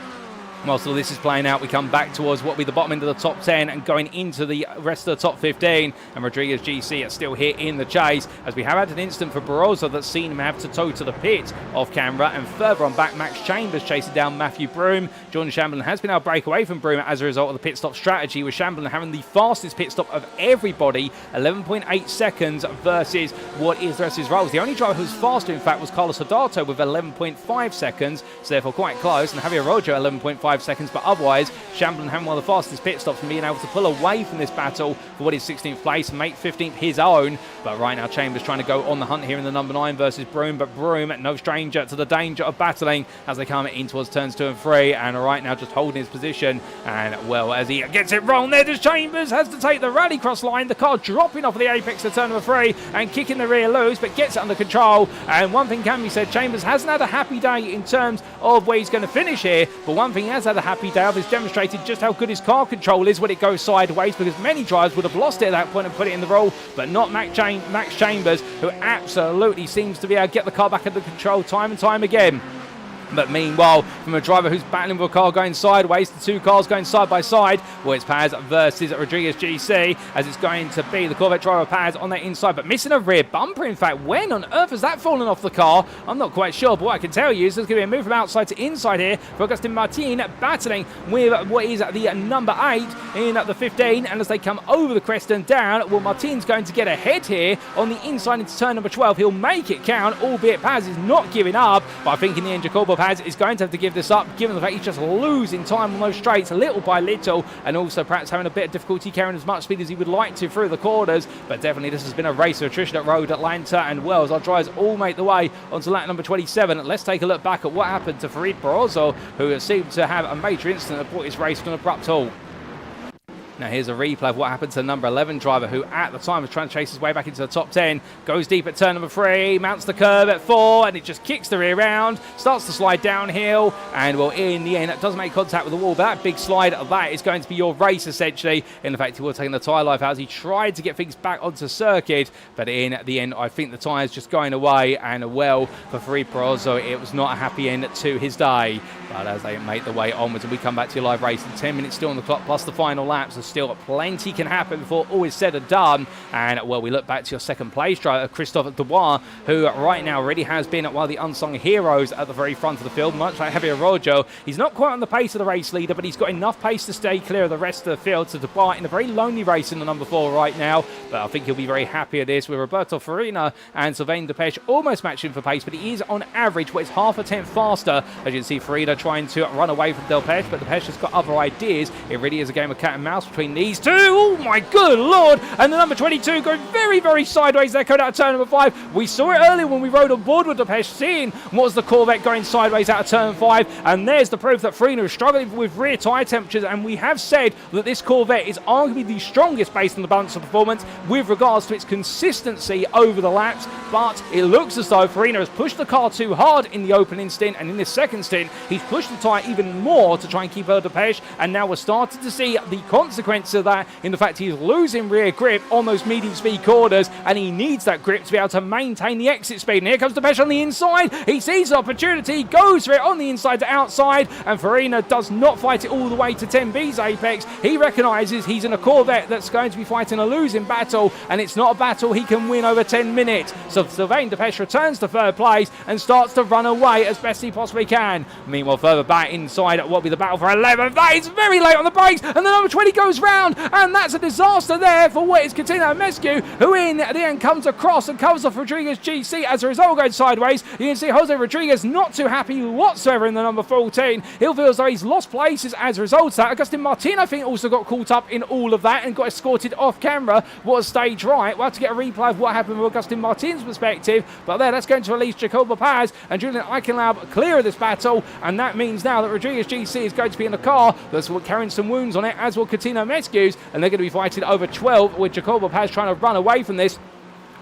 [SPEAKER 1] whilst all this is playing out, we come back towards what will be the bottom end of the top 10 and going into the rest of the top 15. And Rodriguez GC are still here in the chase, as we have had an incident for Barroso that's seen him have to tow to the pit off camera. And further on back, Max Chambers chasing down Matthew Broome. Jordan Chamberlain has been able to break away from Broome as a result of the pit stop strategy, with Chamberlain having the fastest pit stop of everybody, 11.8 seconds versus what is the rest of his rolls. The only driver who was faster, in fact, was Carlos Sodato with 11.5 seconds, so therefore quite close. And Javier Rojo, 11.5 5 seconds, but otherwise, Chamberlain having one of the fastest pit stops and being able to pull away from this battle for what is 16th place and make 15th his own. But right now, Chambers trying to go on the hunt here in the number 9 versus Broome, but Broome, no stranger to the danger of battling as they come in towards turns 2 and 3, and right now just holding his position. And well, as he gets it wrong there, does Chambers has to take the rallycross line, the car dropping off of the apex of turn number 3 and kicking the rear loose, but gets it under control. And one thing can be said, Chambers hasn't had a happy day in terms of where he's going to finish here, but one thing he has had a happy day of is demonstrated just how good his car control is when it goes sideways, because many drivers would have lost it at that point and put it in the roll, but not Max Chambers, who absolutely seems to be able to get the car back under control time and time again. But meanwhile, from a driver who's battling with a car going sideways, the two cars going side by side, well, it's Paz versus Rodriguez GC, as it's going to be the Corvette driver Paz on that inside, but missing a rear bumper. In fact, when on earth has that fallen off the car? I'm not quite sure, but what I can tell you is there's going to be a move from outside to inside here for Augustin Martin, battling with what is the number 8 in the 15, and as they come over the crest and down, well, Martin's going to get ahead here on the inside into turn number 12. He'll make it count, albeit Paz is not giving up, but I think in the end, Jacobo Paz is going to have to give this up, given the fact he's just losing time on those straights little by little, and also perhaps having a bit of difficulty carrying as much speed as he would like to through the corners. But definitely this has been a race of attrition at Road Atlanta, and well, as our drivers all make the way onto lap number 27, let's take a look back at what happened to Farid Barroso, who seemed to have a major incident that brought his race to an abrupt halt. Now here's a replay of what happened to the number 11 driver, who at the time was trying to chase his way back into the top 10, goes deep at turn number 3, mounts the curve at 4, and it just kicks the rear round, starts to slide downhill, and well, in the end, it does make contact with the wall, but that big slide, that is going to be your race, essentially. In fact, he will take the tyre life out as he tried to get things back onto circuit, but in the end, I think the tyre's just going away, and well, for Farid Barroso, it was not a happy end to his day. But as they make their way onwards, and we come back to your live race, in 10 minutes still on the clock, plus the final laps, so still plenty can happen before all is said and done. And well, we look back to your second place driver, Christophe Dubois, who right now already has been one of the unsung heroes at the very front of the field, much like Javier Rojo. He's not quite on the pace of the race leader, but he's got enough pace to stay clear of the rest of the field. So Dubois in a very lonely race in the number 4 right now, but I think he'll be very happy at this, with Roberto Farina and Sylvain Depech almost matching for pace, but he is on average what is half a tenth faster. As you can see, Farina trying to run away from Delpech, but Delpech has got other ideas. It really is a game of cat and mouse between these two. Oh my good lord! And the number 22 going very, very sideways there, coming out of turn number 5. We saw it earlier when we rode on board with Delpech, seeing what was the Corvette going sideways out of turn 5, and there's the proof that Farina is struggling with rear tyre temperatures, and we have said that this Corvette is arguably the strongest based on the balance of performance with regards to its consistency over the laps, but it looks as though Farina has pushed the car too hard in the opening stint, and in this second stint, he's pushed the tyre even more to try and keep her Delpech, and now we're starting to see the consequence of that in the fact he's losing rear grip on those medium speed corners, and he needs that grip to be able to maintain the exit speed. And here comes Delpech on the inside. He sees the opportunity, goes for it on the inside to outside, and Farina does not fight it all the way to 10B's apex. He recognises he's in a Corvette that's going to be fighting a losing battle, and it's not a battle he can win over 10 minutes. So Sylvain Depech returns to third place and starts to run away as best he possibly can. Meanwhile, further back inside what will be the battle for 11th. That is very late on the brakes, and the number 20 goes round, and that's a disaster there for what is Coutinho Mescu, who in the end comes across and covers off Rodriguez GC. As a result, going sideways, you can see Jose Rodriguez not too happy whatsoever in the number 14. He'll feel as though he's lost places as a result of that. Augustin Martin, I think, also got caught up in all of that and got escorted off camera. What a stage right. We'll have to get a replay of what happened with Augustin Martin's perspective, but there, that's going to release Jacobo Paz and Julian Eichenlaub clear of this battle, and that means now that Rodriguez GC is going to be in a car that's carrying some wounds on it, as will Coutinho Mescu's, and they're going to be fighting over 12, with Jacobo Paz trying to run away from this.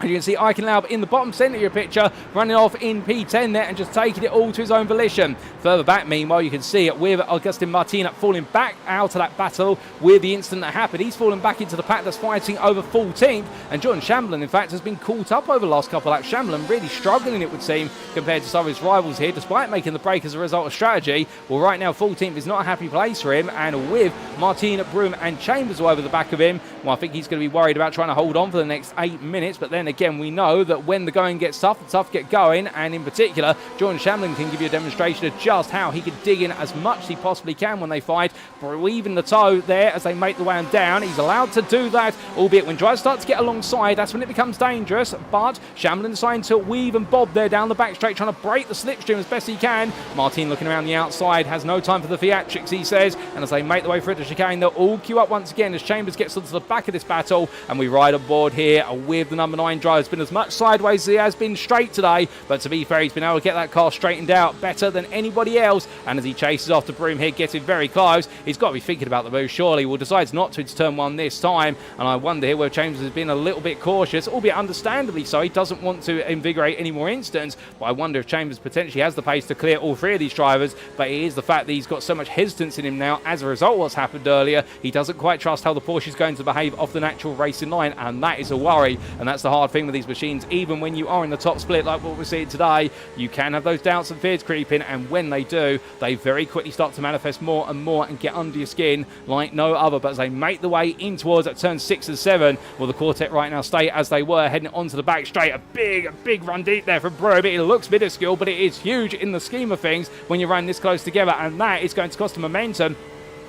[SPEAKER 1] And you can see Eichenlaub in the bottom centre of your picture, running off in P10 there and just taking it all to his own volition. Further back, meanwhile, you can see it with Augustin Martin falling back out of that battle with the incident that happened. He's fallen back into the pack that's fighting over 14th. And John Chamberlain, in fact, has been caught up over the last couple of laps. Chamberlain really struggling, it would seem, compared to some of his rivals here, despite making the break as a result of strategy. Well, right now, 14th is not a happy place for him. And with Martin, Broome and Chambers all over the back of him, well, I think he's going to be worried about trying to hold on for the next 8 minutes. But then then again, we know that when the going gets tough, the tough get going, and in particular, Jordan Shamblin can give you a demonstration of just how he can dig in as much as he possibly can when they fight, weaving the toe there as they make the way on down. He's allowed to do that, albeit when drivers start to get alongside, that's when it becomes dangerous, but Shamblin deciding to weave and bob there down the back straight, trying to break the slipstream as best he can. Martin looking around the outside, has no time for the theatrics, he says, and as they make the way through the chicane, they'll all queue up once again as Chambers gets onto the back of this battle, and we ride on board here with the number 9 driver. It's been as much sideways as he has been straight today, but to be fair, he's been able to get that car straightened out better than anybody else, and as he chases after Broom here, getting very close, he's got to be thinking about the move, surely. Well, decides not to into turn 1 this time, and I wonder here where Chambers has been a little bit cautious, albeit understandably so. He doesn't want to invigorate any more instants, but I wonder if Chambers potentially has the pace to clear all 3 of these drivers, but it is the fact that he's got so much hesitance in him now as a result of what's happened earlier. He doesn't quite trust how the Porsche is going to behave off the natural racing line, and that is a worry, and that's the hard thing with these machines. Even when you are in the top split like what we're seeing today, you can have those doubts and fears creeping, and when they do, they very quickly start to manifest more and more and get under your skin like no other. But as they make the way in towards turn 6 and 7, well, the Quartet right now stay as they were, heading onto the back straight. A big run deep there from Broom. It looks minuscule, but it is huge in the scheme of things when you run this close together, and that is going to cost them momentum.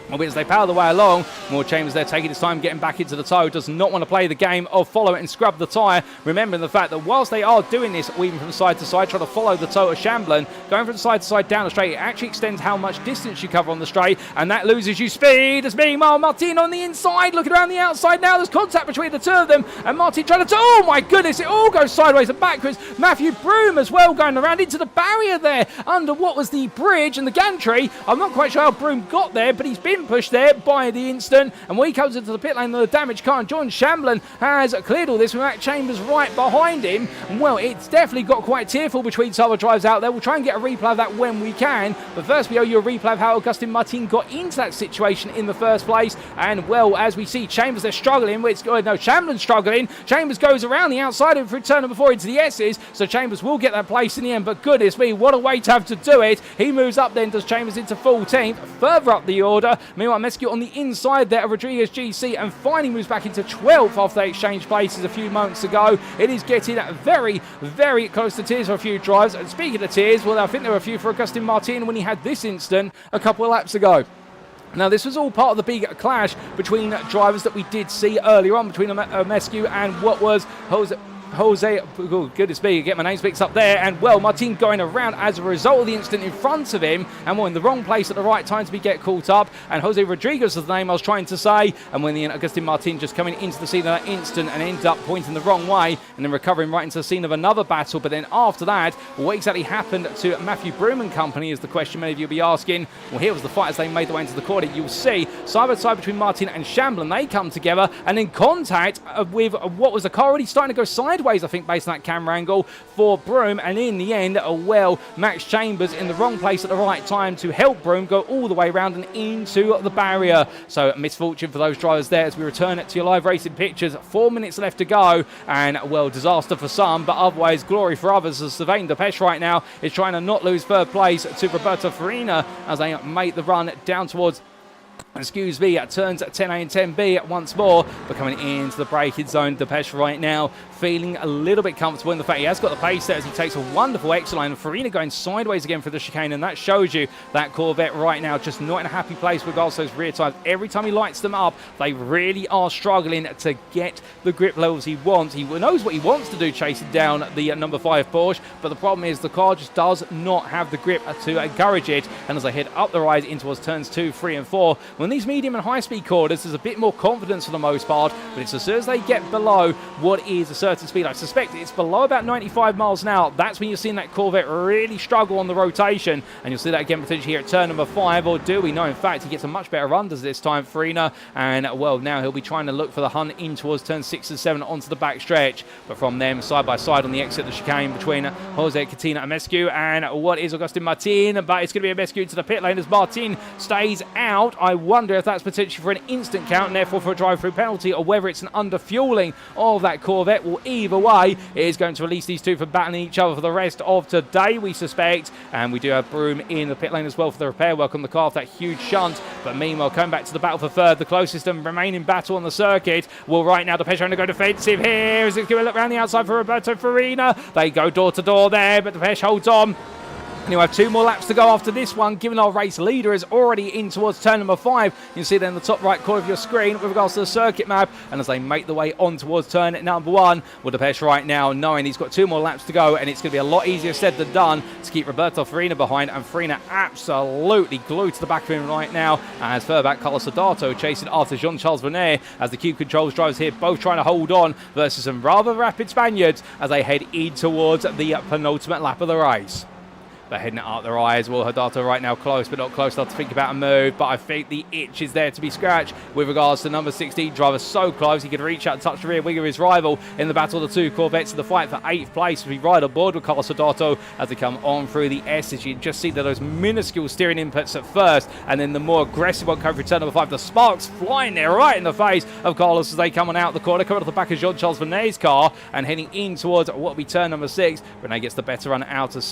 [SPEAKER 1] As they power the way along, more Chambers there taking his time getting back into the toe, does not want to play the game of follow it and scrub the tyre, remembering the fact that whilst they are doing this, weaving from side to side, trying to follow the toe of Shamblin, going from side to side down the straight, it actually extends how much distance you cover on the straight, and that loses you speed. As meanwhile, Martin on the inside, looking around the outside now, there's contact between the two of them, and Martin trying to, oh my goodness, it all goes sideways and backwards. Matthew Broom as well going around into the barrier there, under what was the bridge and the gantry. I'm not quite sure how Broom got there, but he's been pushed there by the instant, and when he comes into the pit lane, the damaged car, and John Shamblin has cleared all this with Matt Chambers right behind him. Well, it's definitely got quite tearful between some other drivers out there. We'll try and get a replay of that when we can, but first we owe you a replay of how Augustin Martin got into that situation in the first place. And well, as we see Chambers, they're struggling, Shamblin's struggling. Chambers goes around the outside of turn number 4 into the S's, so Chambers will get that place in the end, but goodness me, what a way to have to do it. He moves up then, does Chambers into 14th, further up the order. Meanwhile, Mescue on the inside there, Rodriguez GC, and finally moves back into 12th after they exchanged places a few months ago. It is getting very close to tears for a few drivers, and speaking of tears, well, I think there were a few for Augustin Martin when he had this incident a couple of laps ago. Now, this was all part of the big clash between drivers that we did see earlier on between Mescue and what was Jose, oh, goodness me, get my names mixed up there, and well, Martin going around as a result of the incident in front of him, and we're in the wrong place at the right time to be get caught up, and Jose Rodriguez is the name I was trying to say, and when the Augustin Martin just coming into the scene of that instant and ended up pointing the wrong way, and then recovering right into the scene of another battle. But then after that, what exactly happened to Matthew Broom and company is the question many of you will be asking. Well, here was the fight as they made their way into the corner. You'll see, side by side between Martin and Shamblin, they come together, and in contact with what was a car already starting to go sideways, I think, based on that camera angle for Broom, and in the end, well, Max Chambers in the wrong place at the right time to help Broom go all the way around and into the barrier. So misfortune for those drivers there as we return it to your live racing pictures. 4 minutes left to go, and well, disaster for some, but otherwise glory for others, as Sylvain Depeche right now is trying to not lose third place to Roberto Farina as they make the run down towards at turns 10A and 10B once more, but coming into the braking zone. Depeche right now feeling a little bit comfortable in the fact he has got the pace there as he takes a wonderful exit line, and Farina going sideways again for the chicane, and that shows you that Corvette right now just not in a happy place with also those rear tires. Every time he lights them up, they really are struggling to get the grip levels he wants. He knows what he wants to do, chasing down the number 5 Porsche, but the problem is the car just does not have the grip to encourage it, and as they head up the rise in towards turns 2, 3 and 4, when these medium and high speed corners, there's a bit more confidence for the most part, but it's as soon as they get below what is a certain speed, I suspect it's below about 95 miles an hour, that's when you're seeing that Corvette really struggle on the rotation, and you'll see that again potentially here at turn number 5, or do we know? In fact, he gets a much better unders this time, Farina, and well, now he'll be trying to look for the hunt in towards turn 6 and 7 onto the back stretch, but from them side by side on the exit of the chicane between Jose Catina and Mescue, and what is Augustin Martin, but it's going to be a Mescue to the pit lane as Martin stays out. I won't wonder if that's potentially for an instant count and therefore for a drive-through penalty, or whether it's an under-fueling of that Corvette. Well, either way, it is going to release these two from battling each other for the rest of today, we suspect. And we do have Broom in the pit lane as well for the repair work on the car for that huge shunt. But meanwhile, coming back to the battle for third, the closest and remaining battle on the circuit. Well, right now, Depeche are going to go defensive here. Is it going to look around the outside for Roberto Farina? They go door to door there, but Depeche holds on. And you'll have 2 more laps to go after this one, given our race leader is already in towards turn number 5. You can see that in the top right corner of your screen with regards to the circuit map. And as they make the way on towards turn number 1, well, Depeche right now, knowing he's got 2 more laps to go, and it's going to be a lot easier said than done to keep Roberto Farina behind. And Farina absolutely glued to the back of him right now. As further back, Carlos Sodato chasing after Jean-Charles Vernet as the Cube Controls drivers here both trying to hold on versus some rather rapid Spaniards as they head in towards the penultimate lap of the race. But heading it up their eyes, well, Hodato right now close, but not close enough to think about a move. But I think the itch is there to be scratched with regards to number 16 driver. So close, he could reach out and touch the rear wing of his rival in the battle of the 2 Corvettes in the fight for 8th place. We ride aboard with Carlos Hodato as they come on through the S's. You can just see that those minuscule steering inputs at first, and then the more aggressive one coming through turn number 5. The sparks flying there right in the face of Carlos as they come on out the corner, coming off the back of Jean-Charles Vernet's car and heading in towards what will be turn number 6. Renee gets the better run out of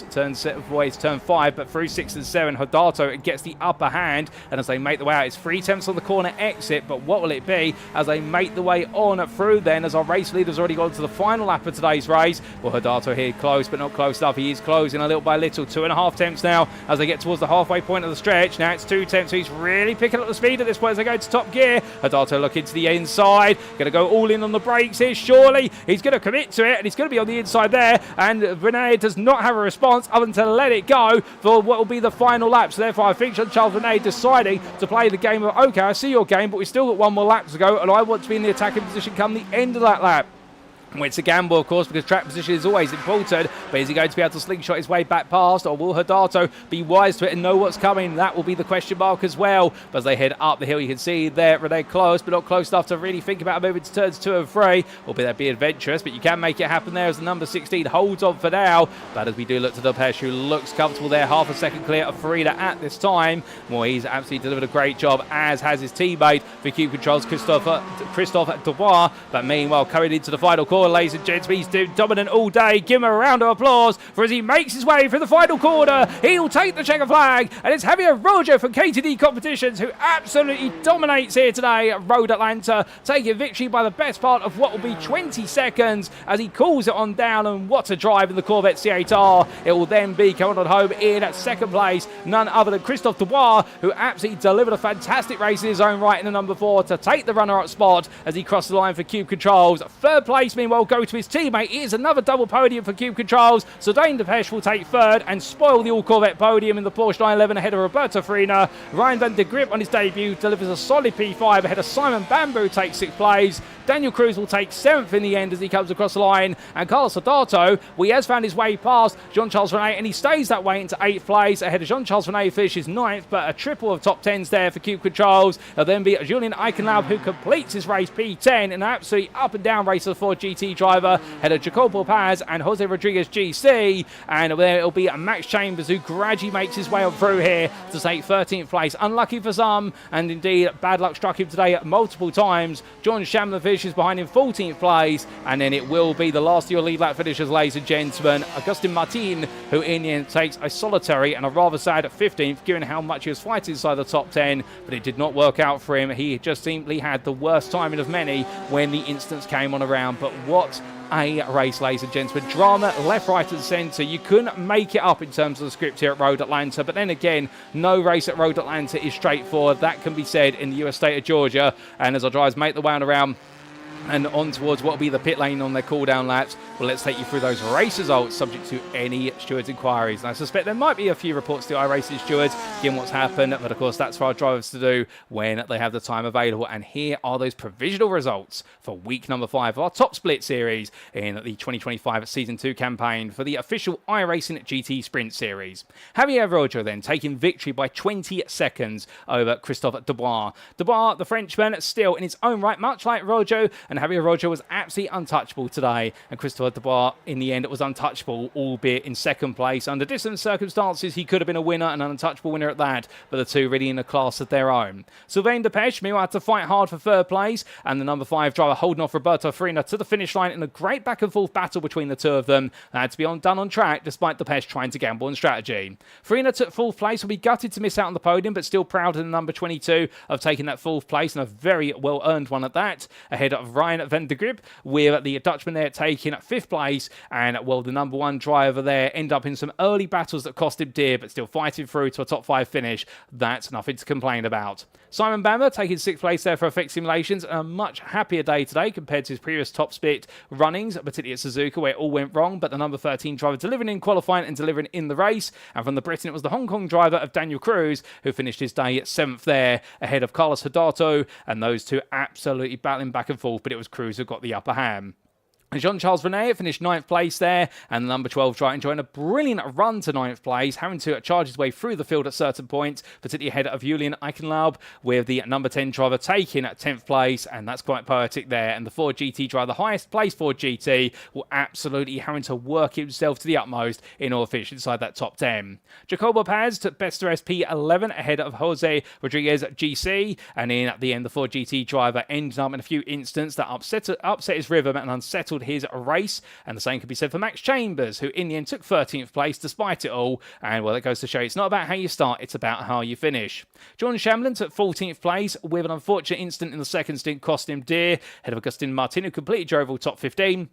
[SPEAKER 1] turn 5, but through 6 and 7, Hodato gets the upper hand, and as they make the way out, it's 3 attempts on the corner exit, but what will it be as they make the way on through then, as our race leader's already gone to the final lap of today's race. Well, Hodato here close, but not close enough. He is closing a little by little. 2.5 attempts now as they get towards the halfway point of the stretch. Now it's 2 attempts, so he's really picking up the speed at this point as they go to top gear. Hodato looking to the inside, going to go all in on the brakes here, surely. He's going to commit to it, and he's going to be on the inside there, and Renee does not have a response other than to let it go for what will be the final lap. So therefore, I think Jean-Charles Vernet deciding to play the game of, okay, I see your game, but we've still got 1 more lap to go, and I want to be in the attacking position come the end of that lap. Well, it's a gamble, of course, because track position is always important, but is he going to be able to slingshot his way back past, or will Hodato be wise to it and know what's coming? That will be the question mark as well. But as they head up the hill, you can see there, they're close, but not close enough to really think about moving to turns 2 and 3. Albeit that'd be adventurous, but you can make it happen there as the number 16 holds on for now. But as we do look to Depeche, who looks comfortable there, half a second clear of Farina at this time. Well, he's absolutely delivered a great job, as has his teammate for Cube Controls, Christophe Dubois. But meanwhile, coming into the final corner, ladies and gents, he's dominant all day. Give him a round of applause for as he makes his way through the final corner. He'll take the checker flag, and it's Javier Roger from KTD Competitions who absolutely dominates here today at Road Atlanta, taking victory by the best part of what will be 20 seconds as he calls it on down. And what a drive in the Corvette C8R. It will then be coming on home in at second place, none other than Christophe Dubois, who absolutely delivered a fantastic race in his own right in the number 4 to take the runner-up spot as he crossed the line for Cube Controls. Third place, meanwhile, go to his teammate. It is another double podium for Cube Controls. So Dane Depeche will take third and spoil the all-Corvette podium in the Porsche 911 ahead of Roberto Farina. Ryan van der Grip on his debut delivers a solid P5 ahead of Simon Bamboo, takes 6th place. Daniel Cruz will take 7th in the end as he comes across the line. And Carlos Hodato, well, he has found his way past Jean-Charles Vernet, and he stays that way into 8th place ahead of Jean-Charles Vernet, finishes 9th, but a triple of top 10s there for Cube Controls. There'll then be Julian Eichenlaub, who completes his race P10 in an absolutely up-and-down race of the Ford GT driver, ahead of Jacopo Paz and Jose Rodriguez GC. And then it'll be Max Chambers, who gradually makes his way on through here to take 13th place. Unlucky for some, and indeed bad luck struck him today multiple times. John Shamlin finishes behind him 14th place, and then it will be the last of your lead lap finishers, ladies and gentlemen. Agustin Martin, who in the end takes a solitary and a rather sad 15th, given how much he was fighting inside the top 10, but it did not work out for him. He just simply had the worst timing of many when the instance came on around. But what a race, ladies and gentlemen. Drama left, right and centre. You couldn't make it up in terms of the script here at Road Atlanta, but then again, no race at Road Atlanta is straightforward. That can be said in the US state of Georgia. And as our drivers make the way on around and on towards what will be the pit lane on their cool-down laps, well, let's take you through those race results subject to any stewards' inquiries. And I suspect there might be a few reports to iRacing stewards given what's happened, but of course that's for our drivers to do when they have the time available. And here are those provisional results for week number 5 of our Top Split Series in the 2025 Season 2 campaign for the official iRacing GTE Sprint Series. Javier Roger then taking victory by 20 seconds over Christophe Dubois. Dubois, the Frenchman, still in his own right, much like Roger, and Javier Roger was absolutely untouchable today, and Christophe Christopher Dubois, in the end, it was untouchable, albeit in second place. Under different circumstances, he could have been a winner, and an untouchable winner at that, but the two really in a class of their own. Sylvain Depech, meanwhile, had to fight hard for third place, and the number 5 driver holding off Roberto Farina to the finish line in a great back-and-forth battle between the two of them. That had to be done on track, despite Depech trying to gamble on strategy. Farina took fourth place, will be gutted to miss out on the podium, but still proud of the number 22 of taking that fourth place, and a very well-earned one at that, ahead of Ryan van der Grip, with the Dutchman there taking fifth place, and well, the number 1 driver there ended up in some early battles that cost him dear, but still fighting through to a top 5 finish. That's nothing to complain about. Simon Bamber taking 6th place there for Effect Simulations, and a much happier day today compared to his previous top split runnings, particularly at Suzuka, where it all went wrong, but the number 13 driver delivering in qualifying and delivering in the race. And from the Britain, it was the Hong Kong driver of Daniel Cruz, who finished his day at 7th there, ahead of Carlos Hidato, and those two absolutely battling back and forth, but it was Cruz who got the upper hand. Jean-Charles Vernet finished 9th place there, and the number 12 driver enjoying a brilliant run to 9th place, having to charge his way through the field at certain points, particularly ahead of Julian Eichenlaub, with the number 10 driver taking at 10th place, and that's quite poetic there. And the Ford GT driver, the highest place Ford GT, will absolutely having to work himself to the utmost in order to finish inside that top 10. Jacobo Paz took best to SP11 ahead of Jose Rodriguez GC, and in at the end, the Ford GT driver ended up in a few instances that upset his rhythm and unsettled his race, and the same could be said for Max Chambers, who in the end took 13th place despite it all. And well, it goes to show it's not about how you start, it's about how you finish. Jordan Shamlin took 14th place, with an unfortunate incident in the second stint cost him dear, ahead of Agustin Martin, who completely drove all top 15.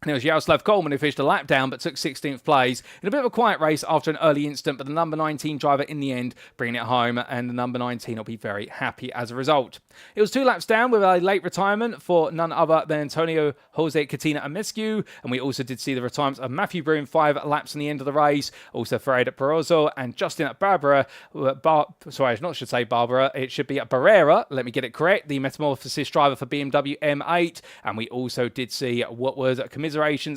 [SPEAKER 1] And it was Jaroslav Coleman who finished a lap down but took 16th place in a bit of a quiet race after an early incident, but the number 19 driver in the end bringing it home, and the number 19 will be very happy as a result. It was 2 laps down with a late retirement for none other than Antonio Jose Catina Amescu, and we also did see the retirements of Matthew Broom 5 laps in the end of the race, also Fred Barroso and Justin Barbera, it should be Barrera, let me get it correct, the Metamorphosis driver for BMW M8, and we also did see what was commiserations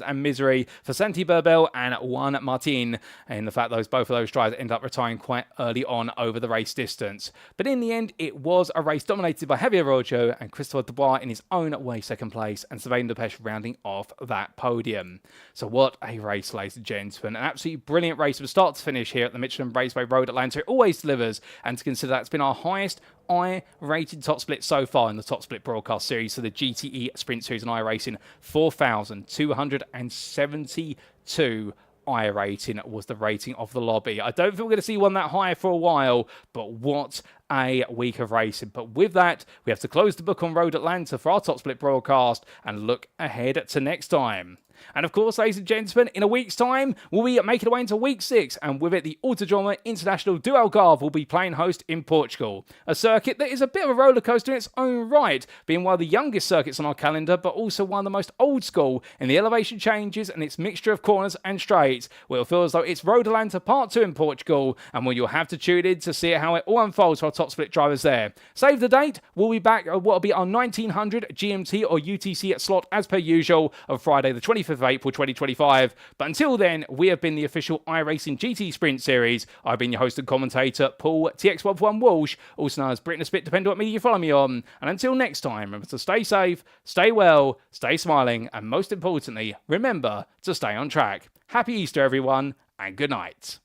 [SPEAKER 1] and misery for Santi Burbel and Juan Martin, and the fact that both of those drivers end up retiring quite early on over the race distance. But in the end, it was a race dominated by Javier Rojo and Christopher Dubois in his own way second place, and Sylvain Depech rounding off that podium. So what a race, ladies and gentlemen. An absolutely brilliant race from start to finish here at the Michelin Raceway Road Atlanta. It always delivers, and to consider that's been our highest I-rated top split so far in the top split broadcast series for the GTE Sprint Series and iRacing. 4,272 I rating was the rating of the lobby. I don't think we're going to see one that high for a while, but what a week of racing. But with that, we have to close the book on Road Atlanta for our top split broadcast and look ahead to next time. And of course, ladies and gentlemen, in a week's time, we'll be making our way into week 6, and with it, the Autodromo International do Algarve will be playing host in Portugal. A circuit that is a bit of a roller coaster in its own right, being one of the youngest circuits on our calendar, but also one of the most old school in the elevation changes and its mixture of corners and straights, where it feels as though it's Road Atlanta Part 2 in Portugal, and where you'll have to tune in to see how it all unfolds for our top split drivers there. Save the date, we'll be back at what will be our 1900 GMT or UTC slot as per usual on Friday the 25th of April 2025. But until then, we have been the official iRacing GTE Sprint Series. I've been your host and commentator, Paul TX141 Walsh, also known as Britain a Spit, depending on what media you follow me on. And until next time, remember to stay safe, stay well, stay smiling, and most importantly, remember to stay on track. Happy Easter, everyone, and good night.